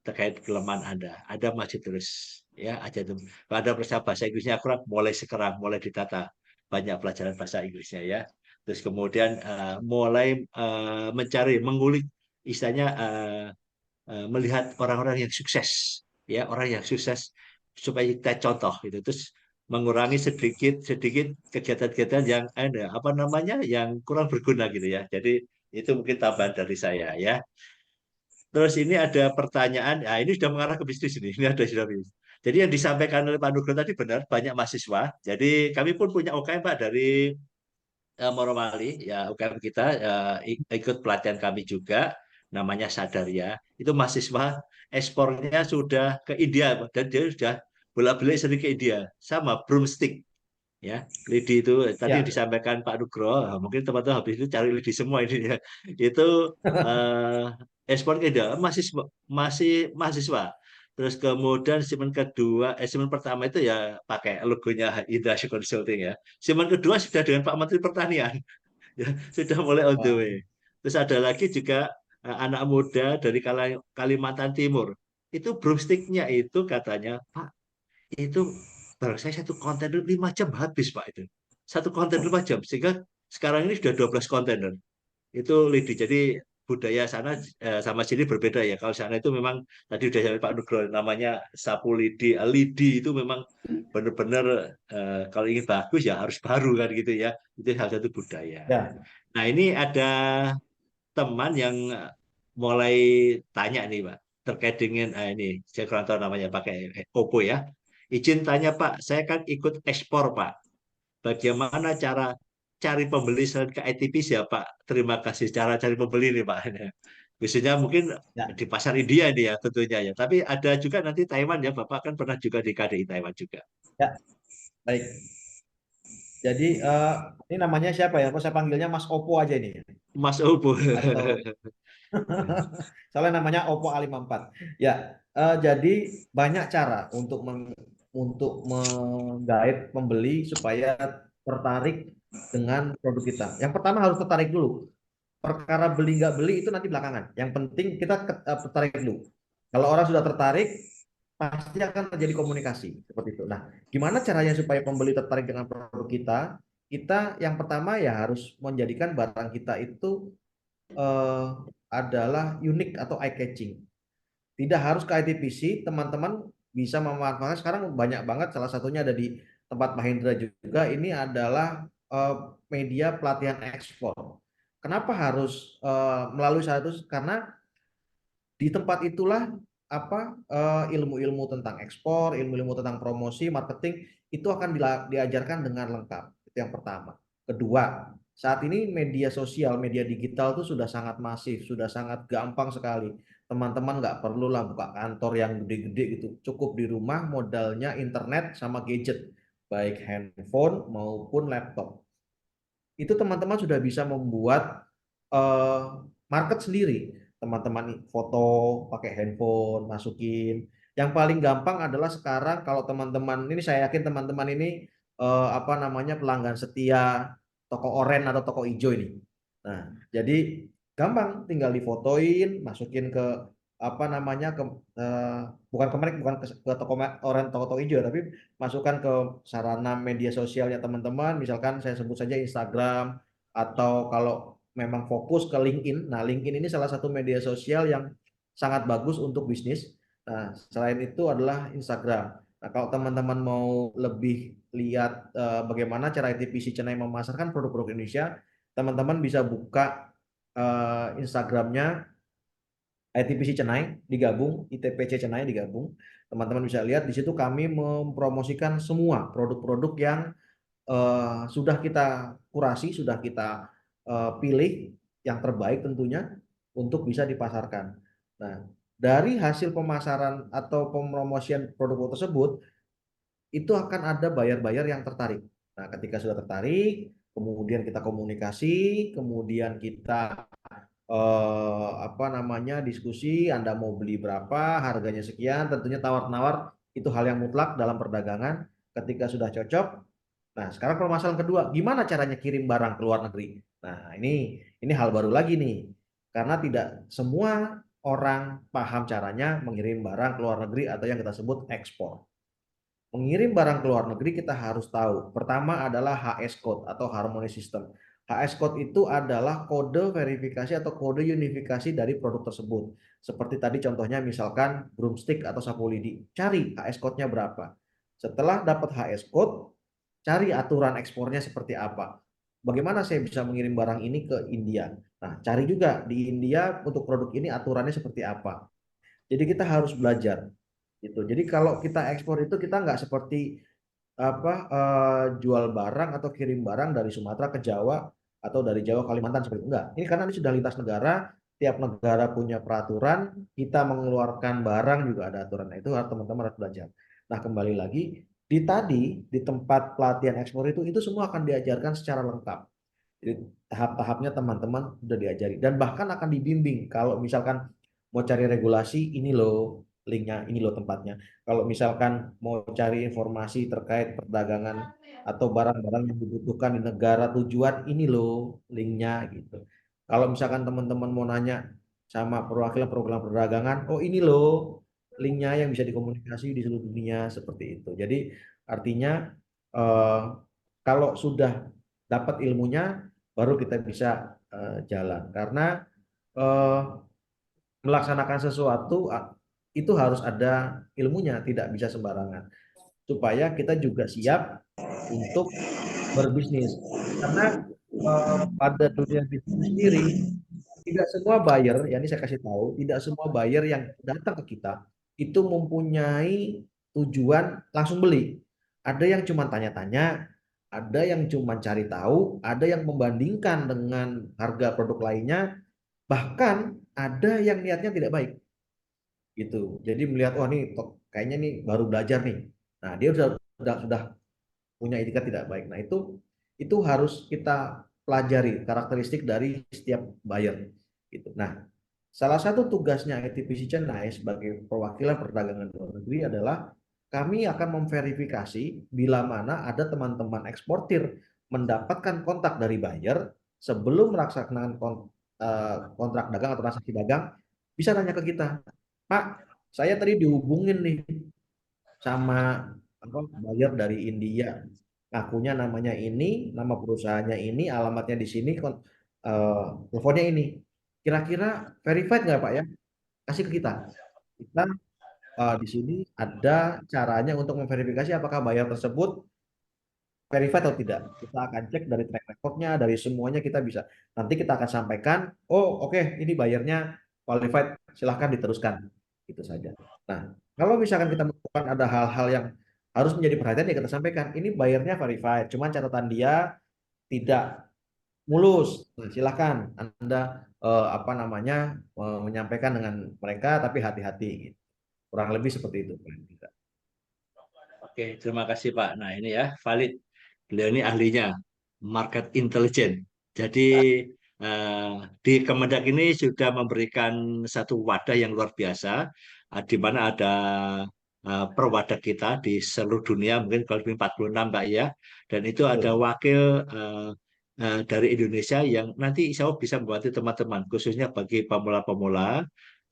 terkait kelemahan Anda. Anda masih terus ya aja tuh. Kalau Anda merasa bahasa Inggrisnya kurang, mulai sekarang, mulai ditata banyak pelajaran bahasa Inggrisnya ya. Terus kemudian mulai mencari, mengulik, istilahnya melihat orang-orang yang sukses, ya orang yang sukses supaya kita contoh gitu. Terus mengurangi sedikit sedikit kegiatan-kegiatan yang ada apa namanya yang kurang berguna gitu ya. Jadi itu mungkin tambahan dari saya ya. Terus ini ada pertanyaan, ya ini sudah mengarah ke bisnis ini. Ini ada sudah bisnis. Jadi yang disampaikan oleh Pak Nugroho tadi benar, banyak mahasiswa. Jadi kami pun punya UKM Pak dari Morowali, ya UKM kita ikut pelatihan kami juga, namanya Sadaria. Itu mahasiswa ekspornya sudah ke India Pak. Dan dia sudah bolak-balik sering ke India, sama broomstick ya lidi itu tadi yang Ya, disampaikan Pak Nugroho. Mungkin teman-teman habis itu cari lidi semua ini ya. Itu eh, ekspor ke India masih mahasiswa. Terus kemudian segmen kedua, segmen pertama itu ya pakai logonya Industri Consulting ya. Segmen kedua sudah dengan Pak Menteri Pertanian, ya sudah mulai on the wah, way. Terus ada lagi juga anak muda dari Kalimantan Timur. Itu broomsticknya itu katanya, Pak, itu barang saya satu kontainer 5 jam habis Pak itu. Satu kontainer 5 jam. Sehingga sekarang ini sudah 12 kontainer. Itu lidi. Jadi budaya sana sama sini berbeda ya. Kalau sana itu memang tadi sudah saya Pak Nugroho namanya sapu lidi. Lidi itu memang benar-benar kalau ingin bagus ya harus baru kan gitu ya. Itu salah satu budaya. ya, Nah ini ada teman yang mulai tanya nih Pak terkait dengan ini saya kurang tahu namanya pakai Oppo ya. Izin tanya Pak, saya kan ikut ekspor Pak. Bagaimana cara cari pembeli selain ke ITP siapa? Terima kasih cara cari pembeli nih Pak. Biasanya mungkin ya, di pasar India nih ya tentunya ya. Tapi ada juga nanti Taiwan ya, Bapak kan pernah juga di KDI Taiwan juga. ya, baik. Jadi ini namanya siapa ya? Kok saya panggilnya Mas Oppo aja ini? Mas Oppo. Atau soalnya namanya Oppo A54. Ya, jadi banyak cara untuk menggait pembeli supaya tertarik dengan produk kita. Yang pertama harus tertarik dulu. Perkara beli nggak beli itu nanti belakangan. Yang penting kita tertarik dulu. Kalau orang sudah tertarik, pasti akan terjadi komunikasi seperti itu. Nah, gimana caranya supaya pembeli tertarik dengan produk kita? Kita yang pertama ya harus menjadikan barang kita itu eh, adalah unik atau eye catching. Tidak harus ke ITPC, teman-teman bisa memanfaatkan sekarang banyak banget. Salah satunya ada di tempat Mahindra juga. Ini adalah media pelatihan ekspor. Kenapa harus melalui satu? Karena di tempat itulah apa ilmu-ilmu tentang ekspor, ilmu-ilmu tentang promosi, marketing itu akan diajarkan dengan lengkap. Itu yang pertama. Kedua, saat ini media sosial, media digital itu sudah sangat masif, sudah sangat gampang sekali. Teman-teman nggak perlulah buka kantor yang gede-gede gitu. Cukup di rumah modalnya internet sama gadget, baik handphone maupun laptop. Itu teman-teman sudah bisa membuat eh, market sendiri. Teman-teman foto pakai handphone, masukin. Yang paling gampang adalah sekarang kalau teman-teman ini saya yakin teman-teman ini apa namanya pelanggan setia toko oren atau toko hijau ini. Nah, jadi gampang tinggal difotoin, masukin ke apa namanya ke eh, bukan ke merek bukan ke toko oren toko hijau tapi masukkan ke sarana media sosialnya teman-teman, misalkan saya sebut saja Instagram atau kalau memang fokus ke LinkedIn. Nah, LinkedIn ini salah satu media sosial yang sangat bagus untuk bisnis. Nah, selain itu adalah Instagram. Nah, kalau teman-teman mau lebih lihat bagaimana cara ITPC Chennai memasarkan produk-produk Indonesia, teman-teman bisa buka Instagramnya ITPC Chennai digabung, ITPC Chennai digabung. Teman-teman bisa lihat di situ kami mempromosikan semua produk-produk yang sudah kita kurasi, sudah kita pilih yang terbaik tentunya untuk bisa dipasarkan. Nah, dari hasil pemasaran atau pempromosian produk tersebut, itu akan ada buyer-buyer yang tertarik. Nah, ketika sudah tertarik, kemudian kita komunikasi, kemudian kita apa namanya diskusi, Anda mau beli berapa, harganya sekian, tentunya tawar-menawar itu hal yang mutlak dalam perdagangan. Ketika sudah cocok, nah sekarang permasalahan kedua, gimana caranya kirim barang ke luar negeri? Nah ini hal baru lagi nih, karena tidak semua orang paham caranya mengirim barang ke luar negeri atau yang kita sebut ekspor. Mengirim barang ke luar negeri kita harus tahu. Pertama adalah HS code atau harmonic system. HS code itu adalah kode verifikasi atau kode unifikasi dari produk tersebut. Seperti tadi contohnya misalkan broomstick atau sapu lidi. Cari HS code-nya berapa. Setelah dapat HS code, cari aturan ekspornya seperti apa. Bagaimana saya bisa mengirim barang ini ke India? Nah, cari juga di India untuk produk ini aturannya seperti apa. Jadi kita harus belajar gitu. Jadi kalau kita ekspor itu kita nggak seperti apa jual barang atau kirim barang dari Sumatera ke Jawa atau dari Jawa Kalimantan seperti itu. Enggak. Ini karena ini sudah lintas negara, tiap negara punya peraturan, kita mengeluarkan barang juga ada aturan. Nah, itu teman-teman harus belajar. Nah, kembali lagi di tempat pelatihan ekspor itu semua akan diajarkan secara lengkap. Jadi tahap-tahapnya teman-teman sudah diajari dan bahkan akan dibimbing kalau misalkan mau cari regulasi ini loh linknya, ini loh tempatnya. Kalau misalkan mau cari informasi terkait perdagangan atau barang-barang yang dibutuhkan di negara tujuan, ini loh linknya gitu. Kalau misalkan teman-teman mau nanya sama perwakilan program perdagangan, oh ini loh linknya yang bisa dikomunikasi di seluruh dunia seperti itu. Jadi artinya eh, kalau sudah dapat ilmunya baru kita bisa jalan. Karena eh, melaksanakan sesuatu itu harus ada ilmunya, tidak bisa sembarangan. Supaya kita juga siap untuk berbisnis. Karena pada dunia bisnis sendiri tidak semua buyer, ya ini saya kasih tahu, tidak semua buyer yang datang ke kita itu mempunyai tujuan langsung beli. Ada yang cuma tanya-tanya, ada yang cuma cari tahu, ada yang membandingkan dengan harga produk lainnya, bahkan ada yang niatnya tidak baik gitu. Jadi melihat wah nih kayaknya nih baru belajar nih. Nah, dia sudah punya etikat tidak baik. Nah, itu harus kita pelajari karakteristik dari setiap buyer gitu. Nah, salah satu tugasnya ITPC Chennai sebagai perwakilan perdagangan luar negeri adalah kami akan memverifikasi bila mana ada teman-teman eksportir mendapatkan kontak dari buyer sebelum melaksanakan kontrak dagang atau transaksi dagang, bisa nanya ke kita, Pak, saya tadi dihubungin nih sama buyer dari India, ngakunya namanya ini, nama perusahaannya ini, alamatnya di sini, teleponnya ini. Kira-kira verified nggak Pak ya? Kasih ke kita. Kita di sini ada caranya untuk memverifikasi apakah buyer tersebut verified atau tidak. Kita akan cek dari track recordnya, dari semuanya kita bisa. Nanti kita akan sampaikan, oh oke, ini bayarnya qualified, silahkan diteruskan. Itu saja. Nah, kalau misalkan kita menemukan ada hal-hal yang harus menjadi perhatian, ya kita sampaikan, ini bayarnya verified, cuman catatan dia tidak mulus. Nah, silahkan Anda apa namanya menyampaikan dengan mereka, tapi hati-hati. Gitu. Kurang lebih seperti itu. Oke, terima kasih Pak. Nah ini ya valid. Beliau ini ahlinya market intelligence. Jadi eh, di Kemendak ini sudah memberikan satu wadah yang luar biasa, di mana ada perwadah kita di seluruh dunia, mungkin kalau lebih 46 Pak ya. Dan itu ada Betul. wakil dari Indonesia yang nanti insya Allah bisa membantu teman-teman, khususnya bagi pemula-pemula,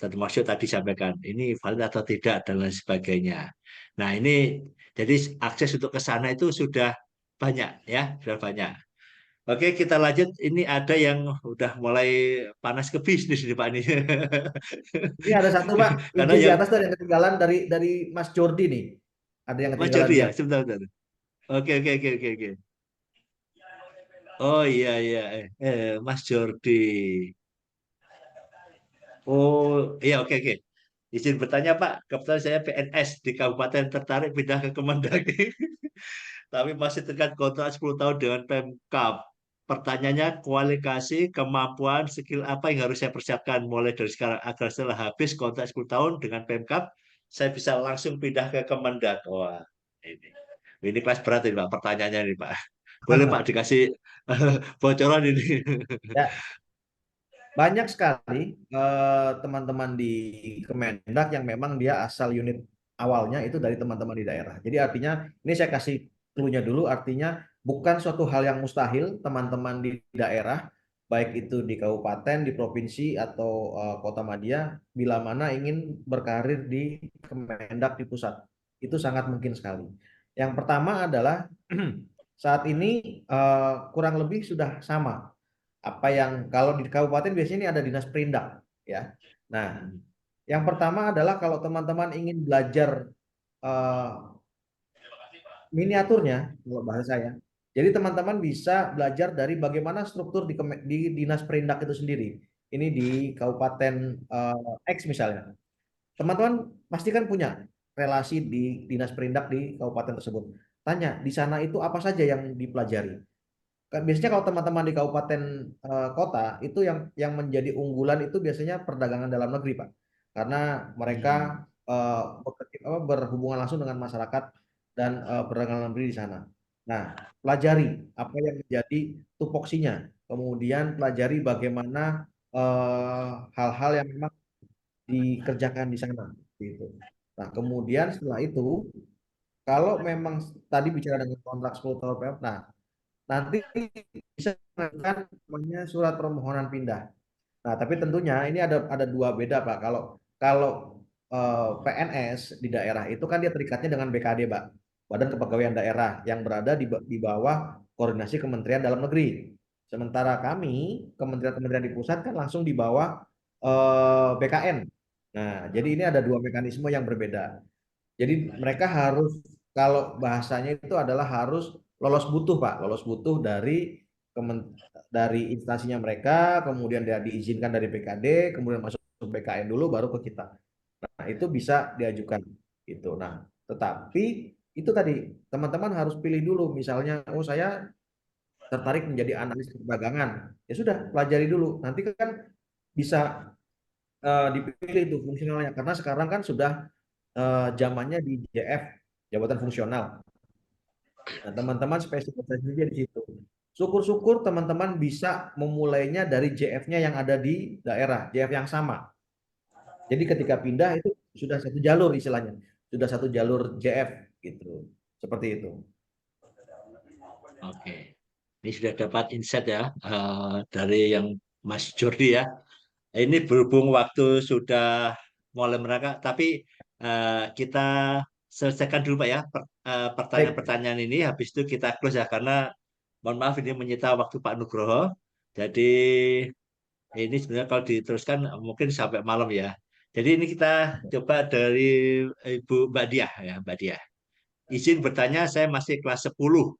dan termasuk tadi sampaikan, ini valid atau tidak, dan lain sebagainya. Nah ini jadi akses untuk ke sana itu sudah banyak ya, sudah banyak. Oke, kita lanjut. Ini ada yang udah mulai panas ke bisnis nih Pak ini. Ini ada satu Pak, Karena izin di yang atas tuh yang ketinggalan dari Mas Jordi nih. Ada yang Mas ketinggalan Jody ya, dia. sebentar, sebentar. Oke, oke, oke, oke, oke. Oh iya, iya. Mas Jordi. Oh iya, oke, oke. Izin bertanya Pak, kebetulan saya PNS di Kabupaten tertarik pindah ke Kemendagri. Tapi masih terikat kontrak 10 tahun dengan Pemkab. Pertanyaannya, kualifikasi, kemampuan, skill apa yang harus saya persiapkan mulai dari sekarang agar setelah habis kontrak 10 tahun dengan Pemkab, saya bisa langsung pindah ke Kemendak. Wah, ini. Ini kelas berat ini Pak, pertanyaannya ini Pak. Boleh Pak dikasih bocoran ini. Ya, banyak sekali teman-teman di Kemendak yang memang dia asal unit awalnya itu dari teman-teman di daerah. Jadi artinya ini saya kasih clue-nya dulu, artinya bukan suatu hal yang mustahil teman-teman di daerah baik itu di kabupaten, di provinsi atau kota madya bila mana ingin berkarir di Kemendak di pusat. Itu sangat mungkin sekali. Yang pertama adalah saat ini kurang lebih sudah sama apa yang kalau di kabupaten biasanya ini ada dinas perindak ya. Nah, yang pertama adalah kalau teman-teman ingin belajar eh, miniaturnya, kalau bahasa saya. Jadi teman-teman bisa belajar dari bagaimana struktur di dinas perindak itu sendiri. Ini di kabupaten X misalnya. Teman-teman pasti kan punya relasi di dinas perindak di kabupaten tersebut. Tanya, di sana itu apa saja yang dipelajari? Biasanya kalau teman-teman di kabupaten kota itu yang menjadi unggulan itu biasanya perdagangan dalam negeri, Pak. Karena mereka berhubungan langsung dengan masyarakat dan perdagangan dalam negeri di sana. Nah, pelajari apa yang menjadi tupoksinya. Kemudian pelajari bagaimana hal-hal yang memang dikerjakan di sana gitu. Nah, kemudian setelah itu kalau memang tadi bicara dengan kontrak 10 tahun PF, nah nanti bisa mengajukan namanya surat permohonan pindah. Nah, tapi tentunya ini ada dua beda Pak. Kalau kalau PNS di daerah itu kan dia terikatnya dengan BKD, Pak. Badan Kepegawaian Daerah yang berada di bawah koordinasi Kementerian Dalam Negeri. Sementara kami, kementerian-kementerian di pusat kan langsung di bawah BKN. Nah, jadi ini ada dua mekanisme yang berbeda. Jadi mereka harus kalau bahasanya itu adalah harus lolos butuh Pak, lolos butuh dari instansinya mereka, kemudian dia diizinkan dari BKD, kemudian masuk ke BKN dulu baru ke kita. Nah, itu bisa diajukan gitu. Nah, tetapi itu tadi teman-teman harus pilih dulu misalnya oh saya tertarik menjadi analis perdagangan. Ya sudah, pelajari dulu. Nanti kan bisa dipilih itu fungsionalnya karena sekarang kan sudah zamannya di JF, jabatan fungsional. Nah, teman-teman spesialisasinya di situ. Syukur-syukur teman-teman bisa memulainya dari JF-nya yang ada di daerah, JF yang sama. Jadi ketika pindah itu sudah satu jalur istilahnya, sudah satu jalur JF gitu. Seperti itu. Oke. Ini sudah dapat insight ya dari yang Mas Jordi ya. Ini berhubung waktu sudah mulai merangkak, tapi kita selesaikan dulu Pak ya Baik, pertanyaan-pertanyaan ini. Habis itu kita close ya karena mohon maaf ini menyita waktu Pak Nugroho. Jadi ini sebenarnya kalau diteruskan mungkin sampai malam ya. Jadi ini kita coba dari Ibu Mbak Diah ya, Mbak Diah. Izin bertanya, saya masih kelas 10.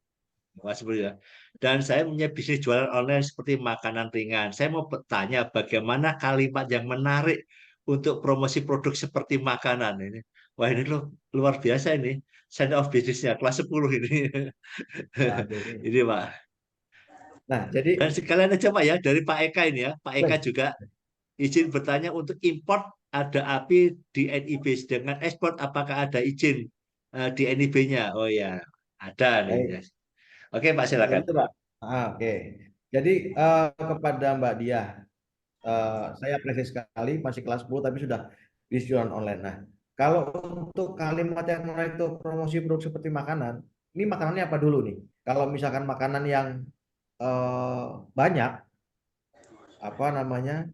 Kelas 10 ya. Dan saya punya bisnis jualan online seperti makanan ringan. Saya mau bertanya bagaimana kalimat yang menarik untuk promosi produk seperti makanan ini. Wah ini loh luar biasa ini. Center of business-nya kelas 10 ini. waduh. Ini Pak. Nah, jadi Dan sekalian aja Pak ya dari Pak Eka ini ya. Pak Eka baik. juga izin bertanya untuk import ada API di NIB, sedangkan ekspor apakah ada izin di NIB-nya? Oh ya, ada nih. Baik. Yes. Oke Pak Jadi silakan. itu Pak. Oke. Jadi kepada Mbak Diah, saya apresiasi sekali masih kelas 10 tapi sudah bisnis jualan online. Nah, kalau untuk kalimat yang menarik itu promosi produk seperti makanan, ini makanannya apa dulu nih? Kalau misalkan makanan yang banyak, apa namanya,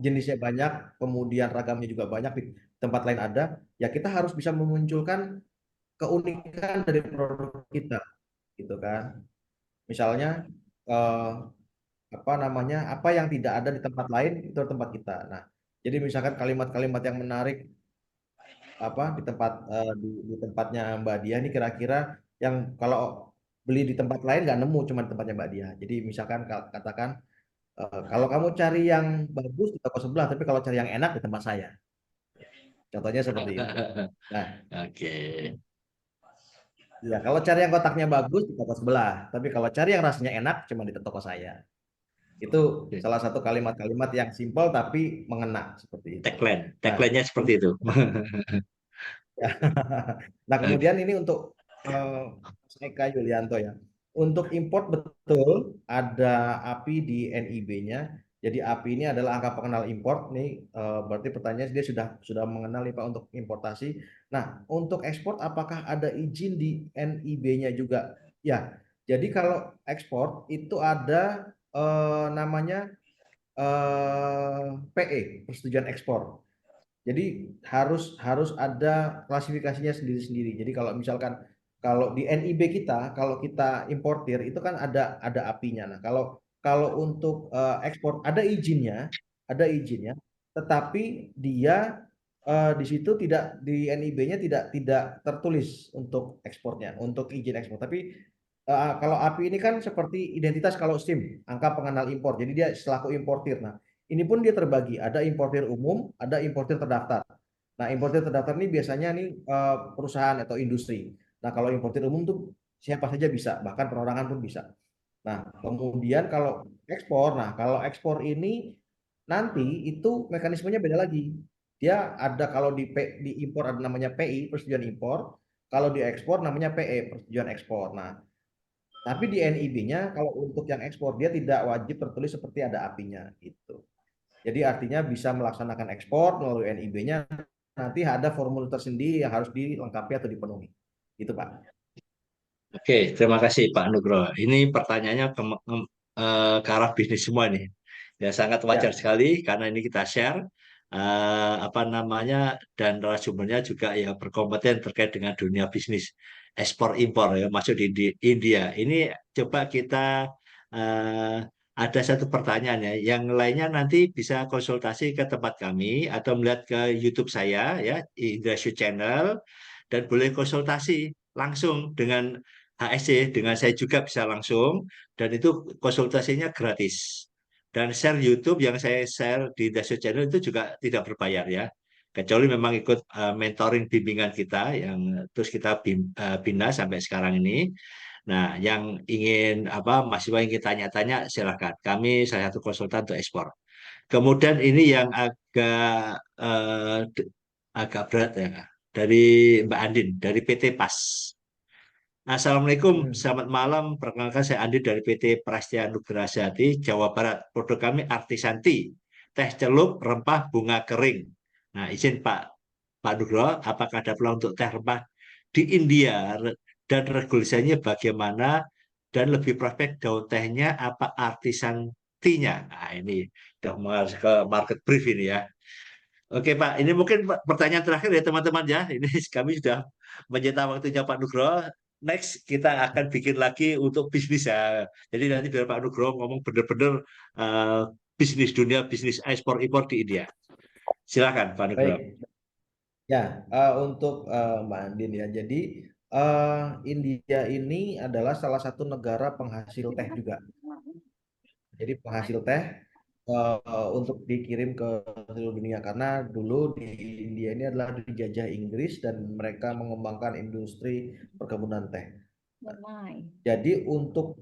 jenisnya banyak, kemudian ragamnya juga banyak di tempat lain ada, ya kita harus bisa memunculkan keunikan dari produk kita, gitu kan? Misalnya eh, apa namanya apa yang tidak ada di tempat lain itu di tempat kita. Nah, jadi misalkan kalimat-kalimat yang menarik apa di tempatnya Mbak Dia ini kira-kira yang kalau beli di tempat lain nggak nemu cuma di tempatnya Mbak Dia. Jadi misalkan katakan kalau kamu cari yang bagus di toko sebelah, tapi kalau cari yang enak di tempat saya. Contohnya seperti itu. Nah, Oke. ya kalau cari yang kotaknya bagus di toko sebelah, tapi kalau cari yang rasanya enak cuma di toko saya. Itu salah satu kalimat-kalimat yang simpel tapi mengena seperti itu. Tagline, Nah, tagline-nya seperti itu. nah kemudian ini untuk Mas Eka Yulianto ya. Untuk import betul ada API di NIB-nya. Jadi API ini adalah angka pengenal import. Nih berarti pertanyaannya dia sudah mengenal nih Pak untuk importasi. Nah, untuk ekspor apakah ada izin di NIB-nya juga? Ya. Jadi kalau ekspor itu ada namanya PE, persetujuan ekspor. Jadi harus ada klasifikasinya sendiri-sendiri. Jadi kalau misalkan kalau di NIB kita, kalau kita importir itu kan ada API-nya. Nah, kalau untuk ekspor ada izinnya, tetapi dia di situ tidak di NIB-nya tidak tertulis untuk ekspornya, untuk izin ekspor. Tapi kalau API ini kan seperti identitas kalau SIM, angka pengenal impor. Jadi dia selaku importir. Nah, ini pun dia terbagi, ada importir umum, ada importir terdaftar. Nah, importir terdaftar ini biasanya nih perusahaan atau industri. Nah, kalau importir umum tuh siapa saja bisa, bahkan perorangan pun bisa. Nah, kemudian kalau ekspor ini nanti itu mekanismenya beda lagi. Dia ada kalau di impor ada namanya PI, persetujuan impor. Kalau di ekspor namanya PE, persetujuan ekspor. Nah, tapi di NIB-nya kalau untuk yang ekspor dia tidak wajib tertulis seperti ada API-nya gitu. Jadi artinya bisa melaksanakan ekspor melalui NIB-nya, nanti ada formulir tersendiri yang harus dilengkapi atau dipenuhi. Itu Pak. Oke, terima kasih Pak Nugroho. Ini pertanyaannya ke arah bisnis semua nih. Ya sangat wajar Ya. sekali karena ini kita share apa namanya dan narasumbernya juga ya berkompeten terkait dengan dunia bisnis ekspor impor ya masuk di India. Ini coba kita eh, ada satu pertanyaan ya. Yang lainnya nanti bisa konsultasi ke tempat kami atau melihat ke YouTube saya ya Indra Channel dan boleh konsultasi langsung dengan HSC, dengan saya juga bisa langsung dan itu konsultasinya gratis. Dan share YouTube yang saya share di Dasar Channel itu juga tidak berbayar ya. Kecuali memang ikut mentoring bimbingan kita yang terus kita bina sampai sekarang ini. Nah, yang ingin apa mahasiswa ingin tanya-tanya silakan. Kami salah satu konsultan untuk ekspor. Kemudian ini yang agak berat ya dari Mbak Andin dari PT PAS. Assalamualaikum, Hmm. selamat malam. Perkenalkan saya Andi dari PT Prastia Nugraha Jati, Jawa Barat. Produk kami artisanti, teh celup, rempah, bunga kering. Nah, izin Pak Nugroho, apakah ada peluang untuk teh rempah di India dan regulasinya bagaimana dan lebih prospek daun tehnya apa artisantinya? Nah, ini udah masuk ke market brief ini ya. Oke Pak, ini mungkin pertanyaan terakhir ya teman-teman ya. Ini kami sudah menyita waktunya Pak Nugroho. Next kita akan bikin lagi untuk bisnis ya. Jadi nanti biar Pak Nugroho ngomong benar-benar eh, bisnis dunia, bisnis ekspor impor di India. Silakan Pak Nugroho. Baik. Ya, untuk Mbak Andin ya. Jadi India ini adalah salah satu negara penghasil teh juga. Jadi penghasil teh untuk dikirim ke seluruh dunia karena dulu di India ini adalah dijajah Inggris dan mereka mengembangkan industri perkebunan teh. Jadi untuk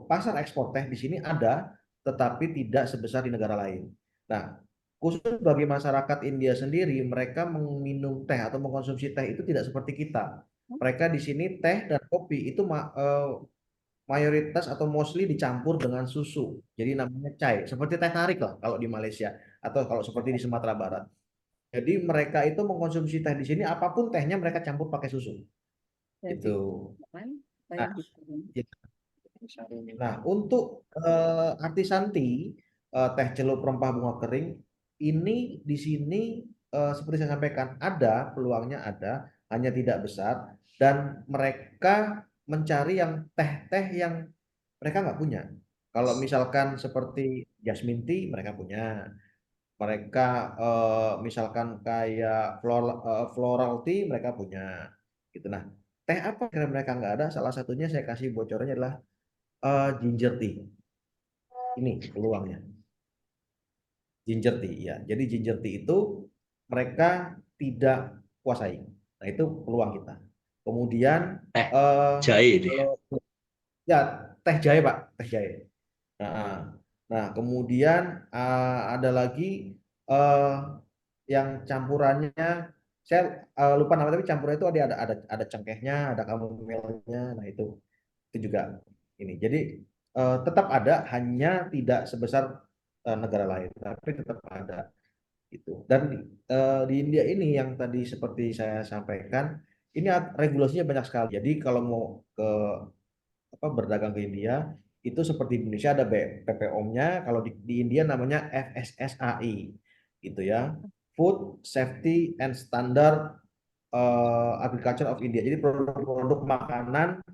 pasar ekspor teh di sini ada, tetapi tidak sebesar di negara lain. Nah, khusus bagi masyarakat India sendiri, mereka meminum teh atau mengkonsumsi teh itu tidak seperti kita. Mereka di sini teh dan kopi itu mayoritas atau mostly dicampur dengan susu. Jadi namanya chai, seperti teh tarik lah kalau di Malaysia atau kalau seperti di Sumatera Barat. Jadi mereka itu mengkonsumsi teh di sini apapun tehnya mereka campur pakai susu. Itu. Nah, gitu. Nah, untuk artisanti teh celup rempah bunga kering ini di sini seperti saya sampaikan ada peluangnya ada, hanya tidak besar dan mereka mencari yang teh-teh yang mereka nggak punya. Kalau misalkan seperti jasmine tea mereka punya, mereka misalkan kayak floral tea mereka punya, gitu. Nah, teh apa kira mereka nggak ada? Salah satunya saya kasih bocorannya adalah ginger tea. Ini peluangnya. Ginger tea, ya. Jadi ginger tea itu mereka tidak kuasai. Nah, itu peluang kita. Kemudian Jahe ini. kalau ya teh jahe, Pak, teh jahe. Nah, nah kemudian ada lagi yang campurannya saya lupa nama tapi campurnya itu ada cengkehnya, ada kamomelnya. Nah itu juga ini. Jadi tetap ada, hanya tidak sebesar negara lain, tapi tetap ada itu. Dan di India ini yang tadi seperti saya sampaikan, ini regulasinya banyak sekali. Jadi kalau mau ke berdagang ke India itu seperti Indonesia ada PPOM-nya, kalau di India namanya FSSAI gitu ya, Food Safety and Standard Agriculture of India. Jadi produk-produk makanan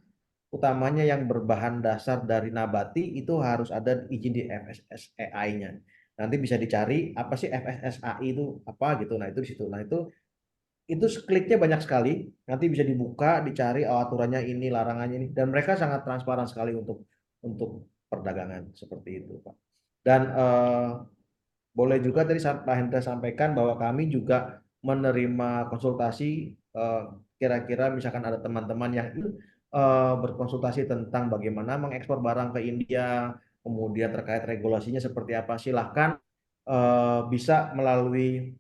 utamanya yang berbahan dasar dari nabati itu harus ada izin di FSSAI-nya. Nanti bisa dicari apa sih FSSAI itu apa gitu. Nah, itu di situ. Nah, itu kliknya banyak sekali. Nanti bisa dibuka, dicari aturannya ini, larangannya ini, dan mereka sangat transparan sekali untuk perdagangan seperti itu, Pak. Dan boleh juga tadi Pak Hendra sampaikan bahwa kami juga menerima konsultasi, kira-kira misalkan ada teman-teman yang berkonsultasi tentang bagaimana mengekspor barang ke India, kemudian terkait regulasinya seperti apa, silahkan bisa melalui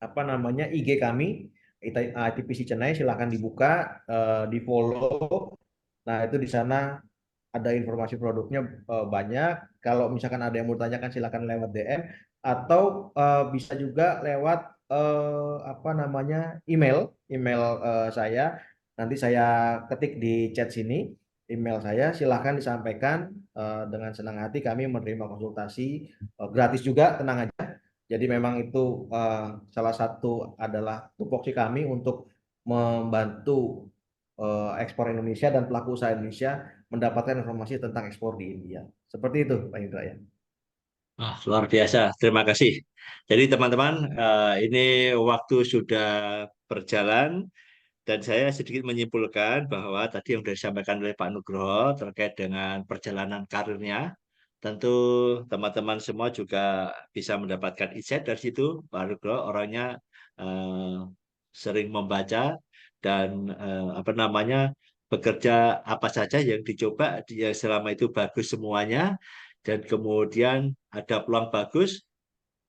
IG kami ITPC Chennai, silahkan dibuka, di follow. Nah itu di sana ada informasi produknya banyak. Kalau misalkan ada yang mau tanyakan silahkan lewat DM, atau bisa juga lewat email saya. Nanti saya ketik di chat sini email saya, silahkan disampaikan, dengan senang hati kami menerima konsultasi gratis juga, tenang aja. Jadi memang itu salah satu adalah tupoksi kami untuk membantu ekspor Indonesia dan pelaku usaha Indonesia mendapatkan informasi tentang ekspor di India. Seperti itu, Pak Indra ya. Luar biasa, terima kasih. Jadi teman-teman, ini waktu sudah berjalan dan saya sedikit menyimpulkan bahwa tadi yang sudah disampaikan oleh Pak Nugroho terkait dengan perjalanan karirnya, tentu teman-teman semua juga bisa mendapatkan insight dari situ. Pak Nugroho orangnya eh, sering membaca dan bekerja apa saja yang dicoba, dia selama itu bagus semuanya, dan kemudian ada peluang bagus,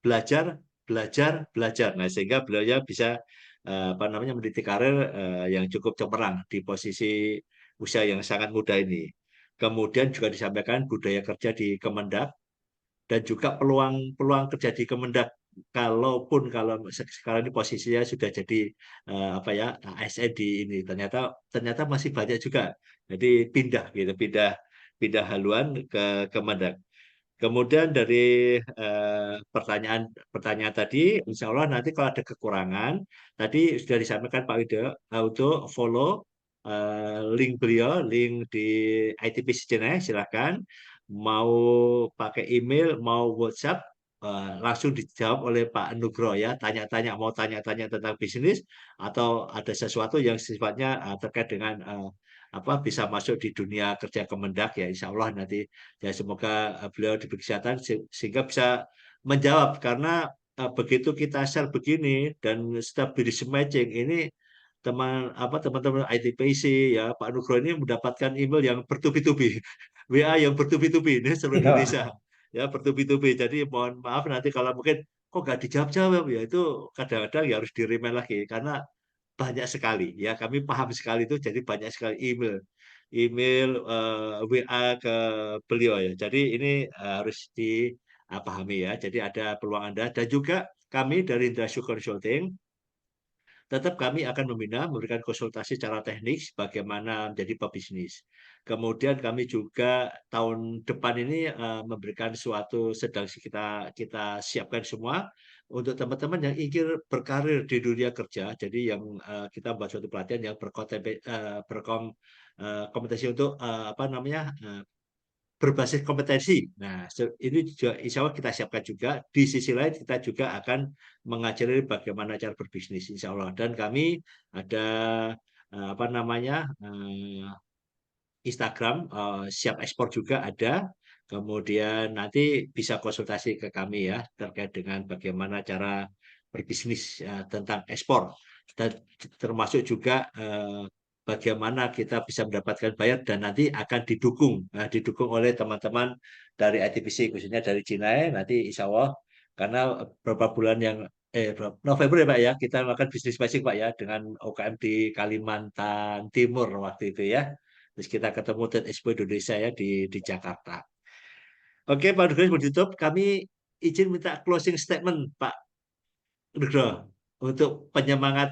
belajar, belajar, belajar. Nah, sehingga beliau bisa meniti karir yang cukup cemerlang di posisi usia yang sangat muda ini. Kemudian juga disampaikan budaya kerja di Kemendak dan juga peluang kerja di Kemendak, kalau sekarang ini posisinya sudah jadi ASN di ini, ternyata masih banyak juga. Jadi pindah gitu, pindah haluan ke Kemendak. Kemudian dari pertanyaan tadi, insya Allah nanti kalau ada kekurangan, tadi sudah disampaikan Pak Widodo untuk follow link beliau, link di ITPC Chennai, silakan. Mau pakai email, mau WhatsApp, langsung dijawab oleh Pak Nugroho ya. Mau tanya-tanya tentang bisnis atau ada sesuatu yang sifatnya terkait dengan bisa masuk di dunia kerja Kemendak ya, insya Allah nanti ya, semoga beliau diberi kesehatan sehingga bisa menjawab, karena begitu kita share begini dan stability matching ini, teman-teman ITPC ya, Pak Nugroho ini mendapatkan email yang bertubi-tubi, WA yang bertubi-tubi ini seluruh Indonesia ya, bertubi-tubi. Jadi mohon maaf nanti kalau mungkin kok nggak dijawab-jawab ya, itu kadang-kadang ya harus di-remind lagi karena banyak sekali ya, kami paham sekali itu, jadi banyak sekali email WA ke beliau ya. Jadi ini harus dipahami ya. Jadi ada peluang Anda, dan juga kami dari Indrasyu Consulting tetap kami akan memberikan konsultasi secara teknis bagaimana menjadi pebisnis. Kemudian kami juga tahun depan ini memberikan sedang kita siapkan semua untuk teman-teman yang ingin berkarir di dunia kerja. Jadi yang kita buat suatu pelatihan yang berkompetisi untuk berbasis kompetensi. Nah, ini juga insya Allah kita siapkan juga. Di sisi lain kita juga akan mengajari bagaimana cara berbisnis, insya Allah. Dan kami ada Instagram siap ekspor juga ada. Kemudian nanti bisa konsultasi ke kami ya terkait dengan bagaimana cara berbisnis tentang ekspor, dan termasuk juga bagaimana kita bisa mendapatkan bayar, dan nanti akan didukung oleh teman-teman dari ITPC khususnya dari Cina nanti insya Allah, karena beberapa bulan yang November ya Pak ya, kita melakukan bisnis matching Pak ya dengan UKM di Kalimantan Timur waktu itu ya. Terus kita ketemu Trade Expo Indonesia ya di Jakarta. Oke Pak Nugroho, sebelum ditutup, kami izin minta closing statement Pak Nugroho untuk penyemangat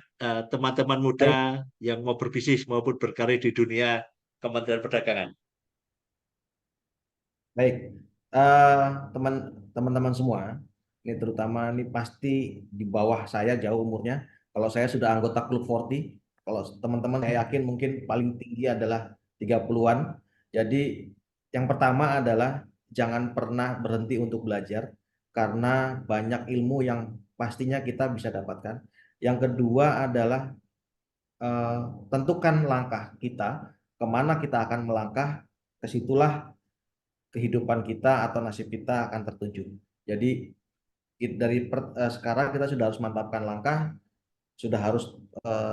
teman-teman muda Baik, yang mau berbisnis maupun berkarir di dunia Kementerian Perdagangan. baik. Teman-teman semua, ini terutama ini pasti di bawah saya jauh umurnya. Kalau saya sudah anggota Klub 40, kalau teman-teman saya yakin mungkin paling tinggi adalah 30-an. Jadi yang pertama adalah jangan pernah berhenti untuk belajar karena banyak ilmu yang pastinya kita bisa dapatkan. Yang kedua adalah eh, tentukan langkah kita, kemana kita akan melangkah, kesitulah kehidupan kita atau nasib kita akan tertuju. Jadi sekarang kita sudah harus mantapkan langkah, sudah harus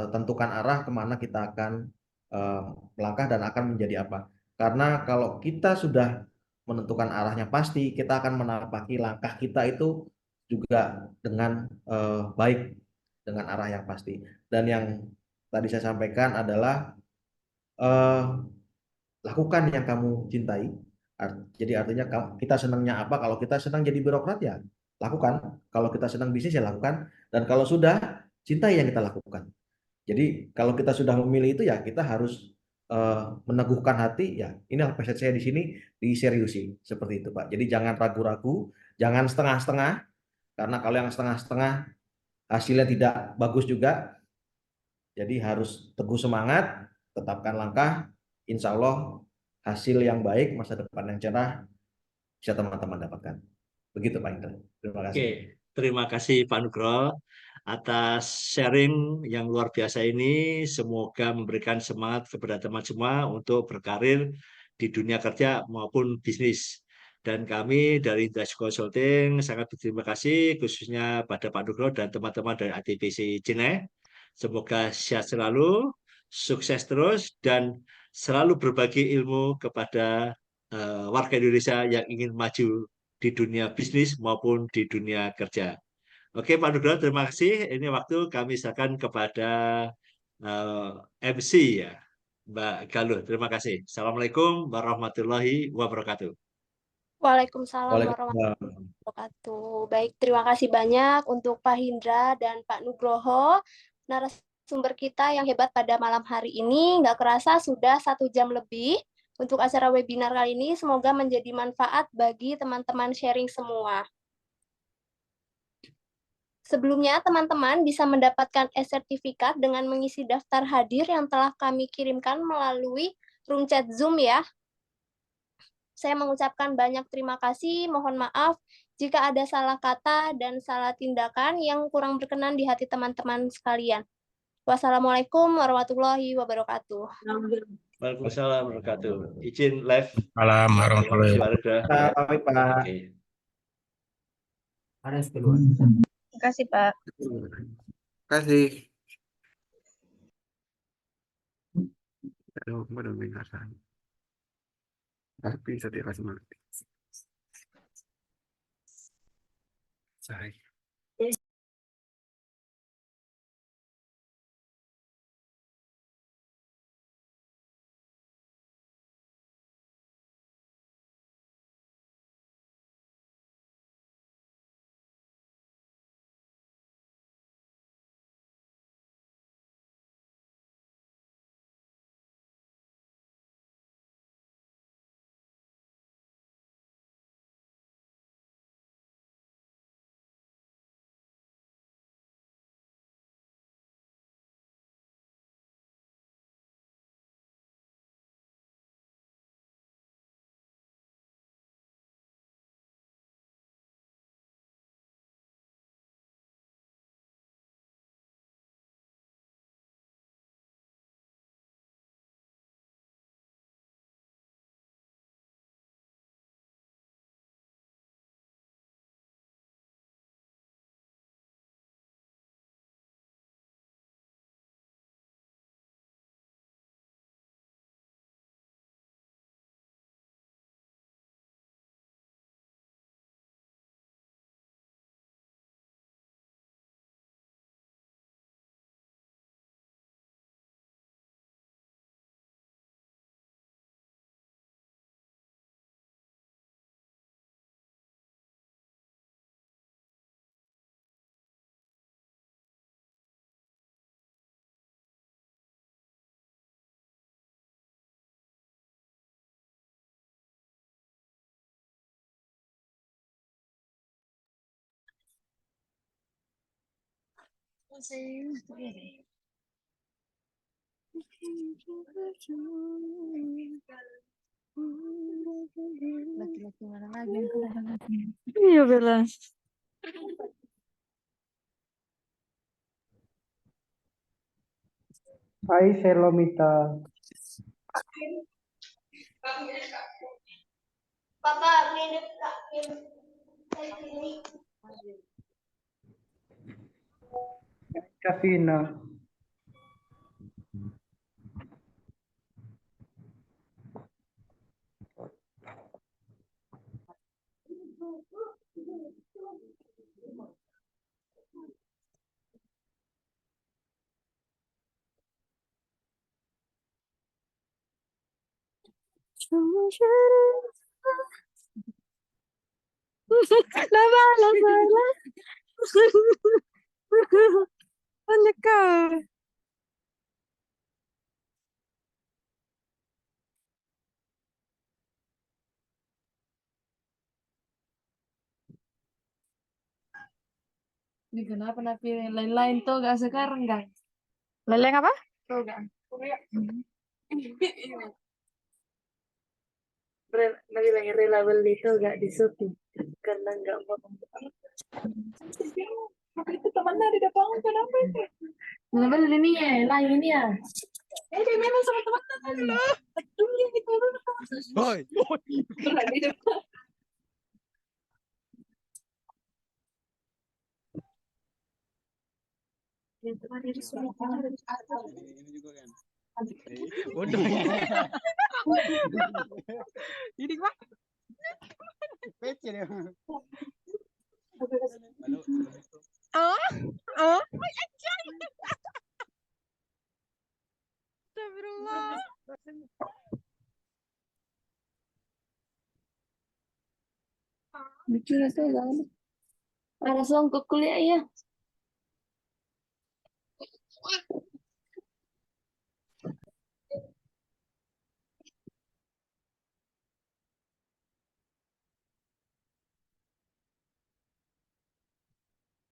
tentukan arah kemana kita akan eh, melangkah dan akan menjadi apa. Karena kalau kita sudah menentukan arahnya pasti, kita akan menapaki langkah kita itu juga dengan baik, dengan arah yang pasti. Dan yang tadi saya sampaikan adalah eh, lakukan yang kamu cintai. Jadi artinya kita senangnya apa? Kalau kita senang jadi birokrat ya lakukan. Kalau kita senang bisnis ya lakukan. Dan kalau sudah cintai yang kita lakukan. Jadi kalau kita sudah memilih itu ya kita harus meneguhkan hati ya. Inilah pesan saya di sini diseriusi seperti itu Pak. Jadi jangan ragu-ragu, jangan setengah-setengah. Karena kalau yang setengah-setengah hasilnya tidak bagus juga. Jadi harus teguh semangat, tetapkan langkah. Insya Allah hasil yang baik, masa depan yang cerah bisa teman-teman dapatkan. Begitu Pak Indra. Terima Oke, kasih. terima kasih Pak Nugroho atas sharing yang luar biasa ini. Semoga memberikan semangat kepada teman semua untuk berkarir di dunia kerja maupun bisnis. Dan kami dari Industri Consulting sangat berterima kasih khususnya pada Pak Nugroho dan teman-teman dari ATPC Cine. Semoga sehat selalu, sukses terus, dan selalu berbagi ilmu kepada warga Indonesia yang ingin maju di dunia bisnis maupun di dunia kerja. Oke, Pak Nugroho, terima kasih. Ini waktu kami serahkan kepada MC ya, Mbak Galuh. Terima kasih. Assalamualaikum warahmatullahi wabarakatuh. Waalaikumsalam warahmatullahi Waalaikumsalam. wabarakatuh. Baik, terima kasih banyak untuk Pak Hindra dan Pak Nugroho, narasumber kita yang hebat pada malam hari ini. Nggak kerasa sudah 1 jam lebih untuk acara webinar kali ini. Semoga menjadi manfaat bagi teman-teman sharing semua. Sebelumnya, teman-teman bisa mendapatkan e-sertifikat dengan mengisi daftar hadir yang telah kami kirimkan melalui room chat Zoom ya. Saya mengucapkan banyak terima kasih, mohon maaf jika ada salah kata dan salah tindakan yang kurang berkenan di hati teman-teman sekalian. Wassalamualaikum warahmatullahi wabarakatuh. Waalaikumsalam warahmatullahi wabarakatuh. Izin live. Malam warahmatullahi Terima kasih, Pak Nugroho. Baik Pak. Oke. Ada keluar. Terima kasih Pak. kasih. Aduh, belum bingung. Tapi saya kasih mati. Saya. Laki-laki mana lagi yang kelihatan lagi? Iya Bella. Hai Shelomita. Papa minum Kak. Kavina. Laba. Banyak kau. Ini kenapa napi lain-lain tuh gak sekarang kan? Lain apa? Tuh kan. Lagi lagi rela beli itu gak di Shopee karena nggak mau. Apa itu temannya di depan kenapa itu? Nggak beli nih ya, lain ini ya. Dia memang sama teman-teman dulu. Peduli gitu dulu. Boy. Berat di depan. Yang terakhir sudah ini juga kan. Bodoh. Ini Pak. Pece deh. Astagfirullah. Mikir itu ada songkok kuliah ya.